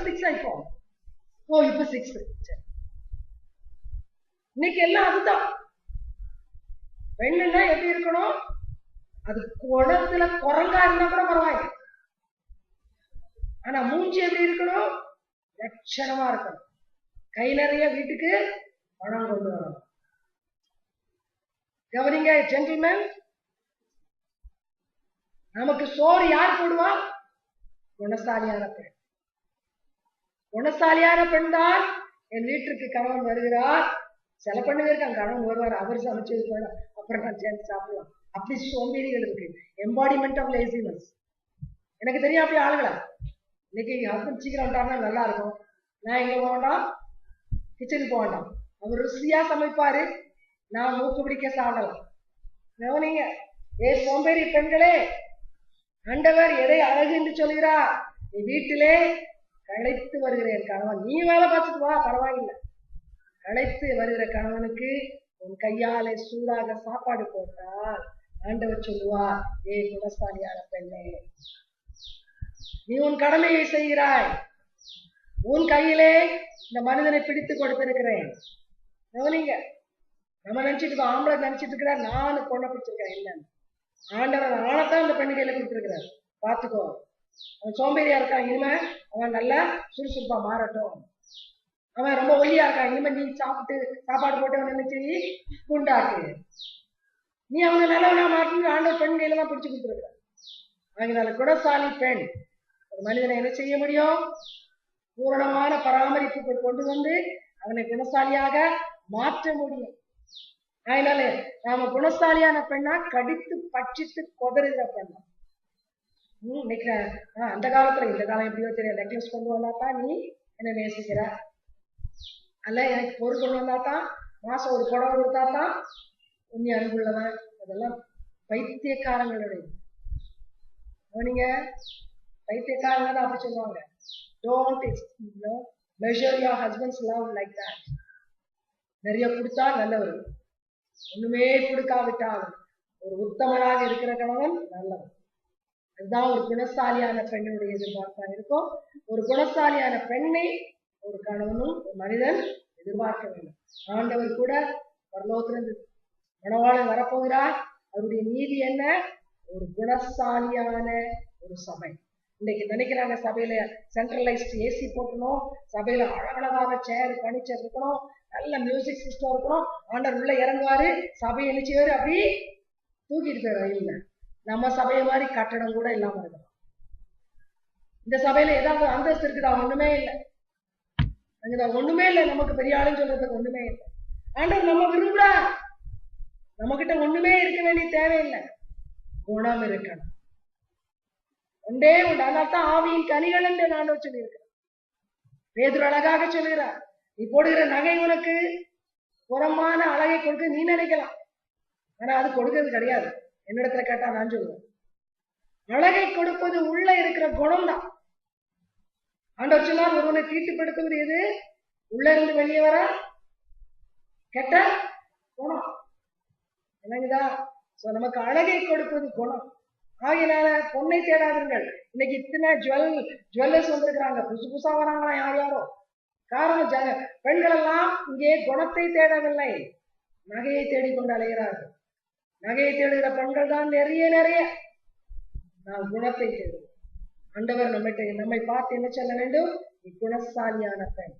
6 ஆயிப்போம். இப்ப 6. இன்னைக்கு எல்லாம் அதுதான். பெண்ணுன்னா எப்படி இருக்கணும்? அது குணத்துல குரங்கா இருந்தா கூட பரவாயில்லை, ஆனா மூஞ்சி எப்படி இருக்கணும்? லட்சணமா இருக்கணும். கை நிறைய வீட்டுக்கு பணம் கொண்டு வரணும். கவனிங்க ஜென்டில்மேன், நமக்கு சோறு யார் போடுவா? குணசாலியான பெண். குணசாலியான பெண் தான் என் வீட்டுக்கு கணவன் வருகிறார். சில பெண்ணுங்க இருக்காங்க, கணவன் வருவார், அவர் சமைச்சு அப்புறம் நான் சேர்ந்து சாப்பிடலாம். அப்படி சோம்பேறிகள் இருக்கு. Embodiment of laziness. எனக்கு தெரியும் அப்படி ஆளுங்களா. இன்னைக்கு ஹஸ்பண்ட் சீக்கிரம் வந்துட்டாருன்னா நல்லா இருக்கும். நான் எங்க போக வேண்டாம், கிச்சனுக்கு போக வேண்டாம். அவர் ருசியா சமைப்பாரு, நான் மூக்கு பிடிக்க சாப்பிடலாம். கவனிங்க, சோம்பேறி பெண்களே, ஆண்டவர் எதை அழகு என்று சொல்கிறார்? நீ வீட்டிலே களைத்து வருகிற என் கணவன், நீ வேலை பார்த்துட்டு வா, பரவாயில்லை. களைத்து வருகிற கணவனுக்கு உன் கையாலே சூடாக சாப்பாடு போட்டால் ஆண்டவர் சொல்லுவார், குணசாலியான பெண்ணே, நீ உன் கடமையை செய்கிறாய். உன் கையிலே இந்த மனிதனை பிடித்து கொடுத்திருக்கிறேன். கவனிங்க, நம்ம நினைச்சிட்டு ஆம்பளை நினைச்சிட்டு இருக்கிறார் நான் பொண்ணை பிடிச்சிருக்கேன். இல்ல, ஆண்டவர் ஆனத்தான் இந்த பெண்ணு கையில கொடுத்திருக்கிறார். பாத்துக்கோ, அவன் சோம்பேறியா இருக்கான், இனிமே அவன் நல்லா சுறுசுறுப்பா மாறட்டும். அவன் ரொம்ப ஒல்லியா இருக்கான், இனிமே நீ சாப்பிட்டு சாப்பாடு போட்டு அவன் நினைச்சு குண்டாக்கு. நீ அவங்க நல்லவனா மாற்றி ஆண்டவர் பெண் கையில தான் பிடிச்சு கொடுத்துருக்க. அதனால குணசாலி பெண் ஒரு மனிதனை என்ன செய்ய முடியும்? பூரணமான பராமரிப்புக்குள் கொண்டு வந்து அவனை குணசாலியாக மாற்ற முடியும். அதனால நாம குணசாலியான பெண்ணா கடித்து பட்சித்து கொதறுகிற பெண்ணா. இன்னைக்கு அந்த காலத்துல, இந்த காலம் எப்படியோ தெரியும், நெக்லஸ் கொண்டு வந்தாதான் நீ என்ன நேசிக்கிற, அல்ல எனக்கு பொருள் கொண்டு வந்தாதான், மாசம் ஒரு புடவை கொடுத்தாதான் உண்மை அன்புள்ளவன். அதெல்லாம் பைத்தியக்காரங்களுடைய. நீங்க பைத்தியக்காரங்க தான் அப்படி சொல்லுவாங்க. Don't measure your husband's love like that. நிறைய கொடுத்தா நல்லவர், ஒண்ணுமே கொடுக்காவிட்டால் ஒரு உத்தமனாக இருக்கிற கணவன் நல்லவன். அதுதான் ஒரு குணசாலியான பெண்ணுடைய எதிர்பார்ப்பா இருக்கும். ஒரு குணசாலியான பெண்ணை ஒரு கணவனும் ஒரு மனிதன் எதிர்பார்க்க வேண்டும். ஆண்டவர் கூட பரலோகத்திலிருந்து மணவாளன் வரப்போகிறார். அவருடைய நீதி என்ன? ஒரு குணசாலியான ஒரு சபை. இன்னைக்கு நினைக்கிறாங்க சபையில சென்ட்ரலைஸ்ட் ஏசி போட்டணும், சபையில அழகழகான சேர் பனிச்சர் இருக்கணும், நல்ல மியூசிக் சிஸ்டம் இருக்கணும், ஆண்டவர் உள்ள இறங்குவாரு, சபையை நினைச்சுவாரு, அப்படி தூக்கிட்டு போயிடும். இல்லை, நம்ம சபையை மாதிரி கட்டடம் கூட இல்லாம இருக்கணும். இந்த சபையில ஏதாவது அந்தஸ்து இருக்குதா? ஒண்ணுமே இல்லை. அங்கதான் ஒண்ணுமே இல்லை. நமக்கு பெரிய ஆளுன்னு சொல்றதுக்கு ஒண்ணுமே இல்லை. ஆண்டவர் நம்ம விரும்புறா, நம்ம கிட்ட ஒண்ணுமே இருக்க வேண்டிய தேவையில்லை, குணம் இருக்கணும். ஒன்றே உண்டு. அதனால்தான் ஆவியின் கனிகள் என்று நான் சொல்லியிருக்கிறேன். பேதுரு அழகாக சொல்கிறார், நீ போடுகிற நகை உனக்கு புறமான அழகை கொடுக்க நீ நினைக்கலாம், ஆனா அது கொடுக்கிறது கிடையாது. என்னிடத்துல கேட்டா நான் சொல்லுவேன், அழகை கொடுப்பது உள்ள இருக்கிற குணம் தான். ஆண்டவர் சொன்னார், ஒருவனை தீட்டுப்படுத்துவது எது? உள்ள இருந்து வெளியே வர கெட்ட குணம். என்னங்கதா? நமக்கு அழகை கொடுப்பது குணம். ஆகினால பொண்ணை தேடாதீர்கள். இன்னைக்கு இத்தனை ஜுவல்லர்ஸ் வந்திருக்கிறாங்க, புதுசு புதுசா வராங்களா யார் யாரோ. காரணம், பெண்கள் எல்லாம் இங்கே குணத்தை தேடவில்லை, நகையை தேடிக்கொண்டு அலைகிறார்கள். நகையை தேடுகிற பெண்கள் தான் நிறைய. நாம் குணத்தை தேடுவோம். ஆண்டவர் நம்மை பார்த்து என்ன சொல்ல வேண்டும்? குணசாலியான பெண்,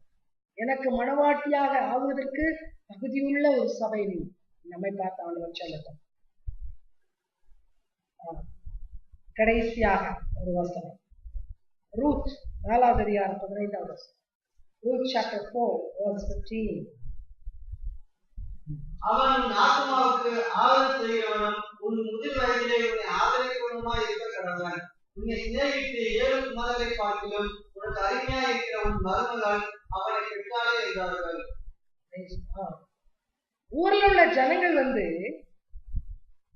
எனக்கு மனவாட்டியாக ஆகுவதற்கு தகுதியுள்ள ஒரு சபை நீ. நம்மை பார்த்து ஆண்டவர் சொல்லட்டும். கடைசியாக ஒரு வசனம், ரூத் 4வது அதிகாரம் 15வது வசனம். Ruth chapter 4 verse 15. அவன் உன் ஆத்மாவுக்கு ஆதரவு செய்கிறவனும் உன் முதிர் வயதிலே உன்னை ஆதரிக்கிறவனுமாய் இருக்க கடவன். உன்னை சிநேகித்து 7 குமாரரை பார்க்கிலும் உனக்கு அருமையாக இருக்கிற உன் மருமகள் அவனை பெற்றாளே என்றார்கள். ஊர்ல உள்ள ஜனங்கள்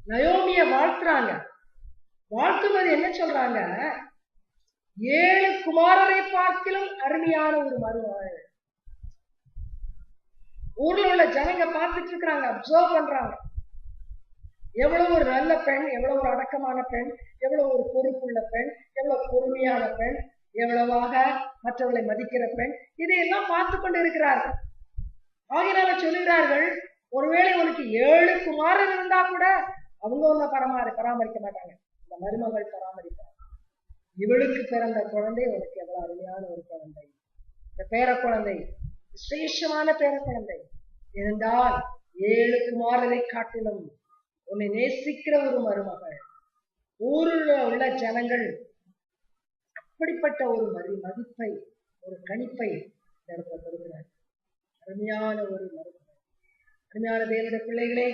நயோமிய வாழ்த்துறாங்க. வாழ்த்துவது என்ன சொல்றாங்க? 7 குமாரரை பார்க்கிலும் அருமையான ஒரு மருமகள். ஊர்ல உள்ள ஜனங்க பார்த்துட்டு இருக்கிறாங்க, அப்சர்வ் பண்றாங்க. எவ்வளவு ஒரு நல்ல பெண், எவ்வளவு ஒரு அடக்கமான பெண், எவ்வளவு ஒரு பொறுப்புள்ள பெண், எவ்வளவு பொறுமையான பெண், எவ்வளவாக மற்றவர்களை மதிக்கிற பெண், இதையெல்லாம் பார்த்து கொண்டு இருக்கிறார்கள். ஆகினால சொல்லுகிறார்கள், ஒருவேளை உனக்கு 7 குமாரர் இருந்தா கூட அவங்க உன்னை பராமரிக்க மாட்டாங்க, இந்த மருமகள் பராமரிப்பாங்க. இவளுக்கு பிறந்த குழந்தை உனக்கு எவ்வளவு அருமையான ஒரு குழந்தை, இந்த பேர குழந்தை விசேஷமான பேர குழந்தை. இருந்தால் 7 குமாரரை காட்டிலும் உன்னை நேசிக்கிற ஒரு மருமகள், ஊரில் உள்ள ஜனங்கள் அப்படிப்பட்ட ஒரு மதிப்பை, ஒரு கணிப்பை கொடுக்கிறார். அருமையான ஒரு மருத்துவம். அருமையான தேவனுடைய பிள்ளைகளே,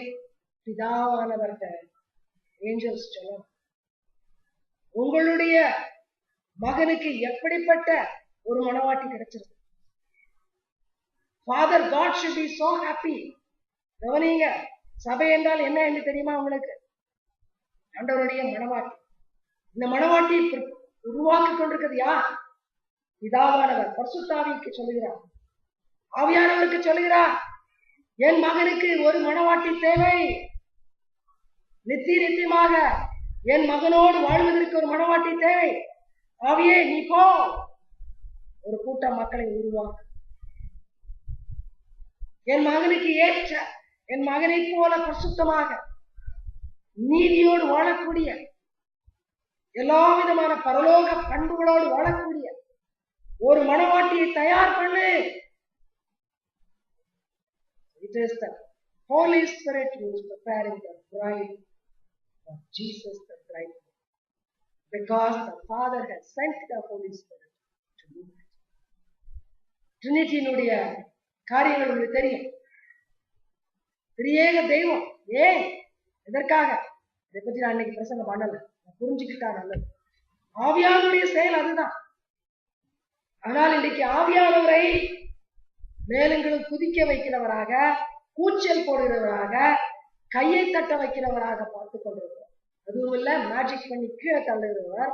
பிதாவானவர்கிட்ட ஏஞ்சல்ஸ் சொல்லும், உங்களுடைய மகனுக்கு எப்படிப்பட்ட ஒரு மனவாட்டி கிடைச்சிருக்கு. Father God should be so happy. கவனிங்க, சபை என்றால் என்ன என்று தெரியுமா உங்களுக்கு? ஆண்டவருடைய மனவாட்டி. இந்த மனவாட்டி உருவாக்கி கொண்டிருக்கிறது யார்? பிதாவானவர் பரிசுத்த ஆவிக்கு சொல்லுகிறார், ஆவியானவருக்கு சொல்லுகிறார், என் மகனுக்கு ஒரு மனவாட்டி தேவை. நித்தியமாக என் மகனோடு வாழ்வதற்கு ஒரு மனவாட்டி தேவை. ஆவியே நீ போ, ஒரு கூட்டம் மக்களை உருவாக்கு. என் மகனுக்கு ஏற்ற, என் மகனை போல பரிசுத்தமாக நீதியோடு வாழக்கூடிய, எல்லா விதமான பரலோக பண்புகளோடு வாழக்கூடிய ஒரு மனவாட்டியை தயார் பண்ணு. It is the Holy Spirit who is preparing the bride of Jesus the bride, because the Father has sent the Holy Spirit to do that. Trinity-னுடைய காரியங்கள் உங்களுக்கு தெரியும். திரியேக தெய்வம் ஏன், எதற்காக, இதை பற்றி நான் இன்னைக்கு பிரசங்கம் பண்ணல, புரிஞ்சுக்கிட்டா நல்லது. ஆவியானவருடைய செயல் அதுதான். ஆனால் இன்றைக்கு ஆவியானவரை மேலுங்களும் குதிக்க வைக்கிறவராக, கூச்சல் போடுகிறவராக, கையை தட்ட வைக்கிறவராக பார்த்துக் கொண்டிருக்கிறார். அதுவும் இல்ல மேஜிக் பண்ணி கீழே தள்ளுகிறவர்,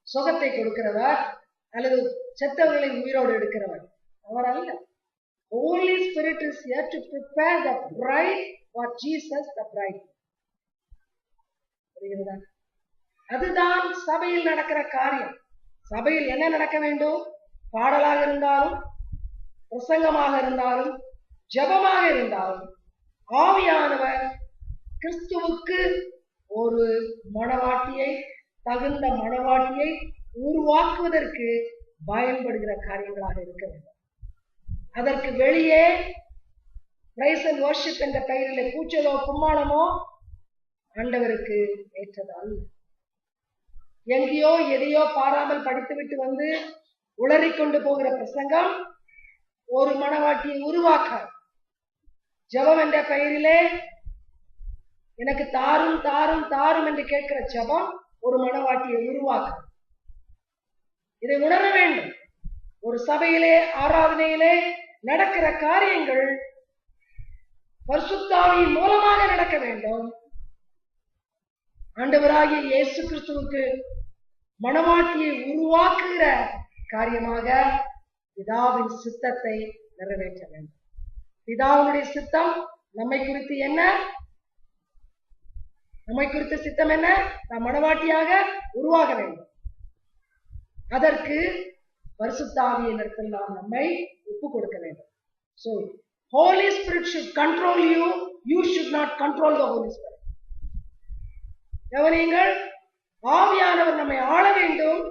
சுகத்தை கொடுக்கிறவர், அல்லது செத்தவர்களை உயிரோடு எடுக்கிறவர் அவர் அல்ல. Holy Spirit is here to prepare the bride for Jesus the bride. அதுதான் சபையில் நடக்கிற காரியம். சபையில் என்ன நடக்க வேண்டும்? பாடலாக இருந்தாலும், பிரசங்கமாக இருந்தாலும், ஜெபமாக இருந்தாலும், ஆவியானவர் கிறிஸ்துவுக்கு ஒரு மனவாட்டியை, தகுந்த மனவாட்டியை உருவாக்குவதற்கு பயன்படுகிற காரியங்களாக இருக்க வேண்டும். அதற்கு வெளியே பிரைஸ் அண்ட் வர்ஷிப் என்ற பெயரில் கூச்சலோ கும்மாளமோ ஆண்டவருக்கு ஏற்றதால், எங்கேயோ எதையோ பாராமல் படித்துவிட்டு வந்து உளறிக்கொண்டு போகிற பிரசங்கம் ஒரு மனவாட்டியை உருவாக்க, ஜெபம் என்ற பெயரிலே எனக்கு தாரும் தாரும் தாரும் என்று கேட்கிற ஜெபம் ஒரு மனவாட்டியை உருவாக்க. இதை உணர வேண்டும். ஒரு சபையிலே, ஆராதனையிலே நடக்கிற காரியங்கள் பரிசுத்த ஆவியின் மூலமாக நடக்க வேண்டும். ஆண்டவராகிய இயேசு கிறிஸ்துவுக்கு மனவாட்டியை உருவாக்குகிற காரியமாக பிதாவின் சித்தத்தை நிறைவேற்ற வேண்டும். பிதாவுடைய சித்தம் நம்மை குறித்து என்ன? நம்மை குறித்த சித்தம் என்ன? நாம் மனவாட்டியாக உருவாக வேண்டும். அதற்கு பரிசுத்த ஆவியின் இடத்தில் நாம் நம்மை ஒப்பு கொடுக்க வேண்டும். So Holy Spirit should control you. You should not control the Holy Spirit. கவனியுங்கள், ஆவியானவர் நம்மை ஆள வேண்டும்.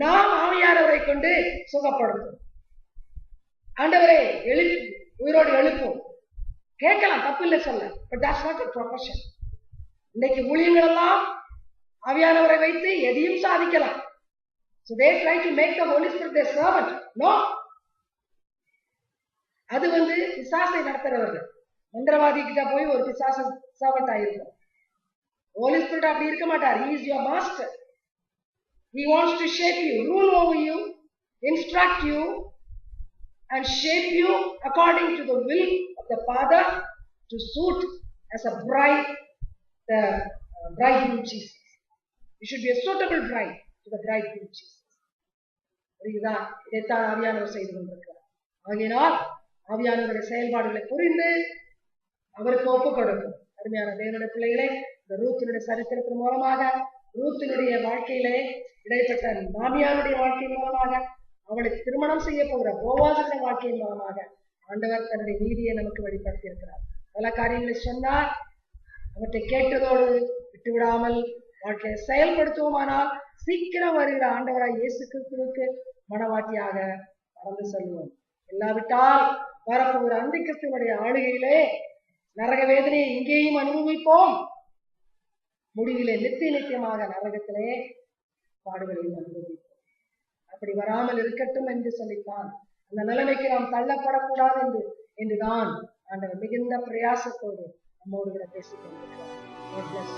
நாம் ஆவியானவரை கொண்டு சுகப்படுத்தும். ஆண்டவரே எழுப்பு, உயிரோடு எழுப்பும். கேட்கலாம், தப்பு இல்லை சொல்ல. But that's not a profession. இன்னைக்கு ஊழியர்கள் எல்லாம் ஆவியானவரை வைத்து எதையும் சாதிக்கலாம். So they try to make the Holy Spirit their servant. No. அது பிசாசை நடத்துறவர்கள். மந்திரவாதி கிட்ட போய் ஒரு பிசாச சர்வன்ட் ஆயிருக்கும். Holy Spirit அப்படி இருக்க மாட்டார். He is your master. He wants to shape you, rule over you, instruct you and shape you according to the will of the Father to suit as a bride the bridegroom Jesus. You should be a suitable bride to the bridegroom Jesus. புரியுதா? இதைத்தான் ஆவியானவர் செய்து கொண்டிருக்கிறார். ஆகையினால் ஆவியானவருடைய செயல்பாடுகளை புரிந்து அவருக்கு ஒப்புக் கொடுக்கும். அருமையான தேவனுடைய பிள்ளைகளே, இந்த ரூத்தினுடைய சரித்திரத்தின் மூலமாக, ரூத்தினுடைய வாழ்க்கையிலே இடைப்பட்ட மாமியாருடைய வாழ்க்கையின் மூலமாக, அவளை திருமணம் செய்ய போகிற போவாசுடைய வாழ்க்கையின் மூலமாக ஆண்டவர் தன்னுடைய நீதியை நமக்கு வெளிப்படுத்தி இருக்கிறார். பல காரியங்களை சொன்னார். அவற்றை கேட்டதோடு விட்டுவிடாமல் வாழ்க்கையை செயல்படுத்துவோமானால் சீக்கிரம் வருகிற ஆண்டவராய் இயேசு கிறிஸ்துவுக்கு மனவாட்டியாக பறந்து செல்வோம். இல்லாவிட்டால் வரப்போகிற அந்தி கிறிஸ்துவனுடைய ஆளுகையிலே நரக வேதனையை இங்கேயும் அனுபவிப்போம். முடிவிலே நித்தியமாக நரகத்திலே பாடுகளை அனுபவிப்போம். அப்படி வராமல் இருக்கட்டும் என்று சொல்லித்தான், அந்த நிலைமைக்கு நாம் தள்ளப்படக்கூடாது என்றுதான் ஆண்டவர் மிகுந்த பிரயாசத்தோடு நம்மோடு கூட பேசிக் கொண்டிருக்கிறார்.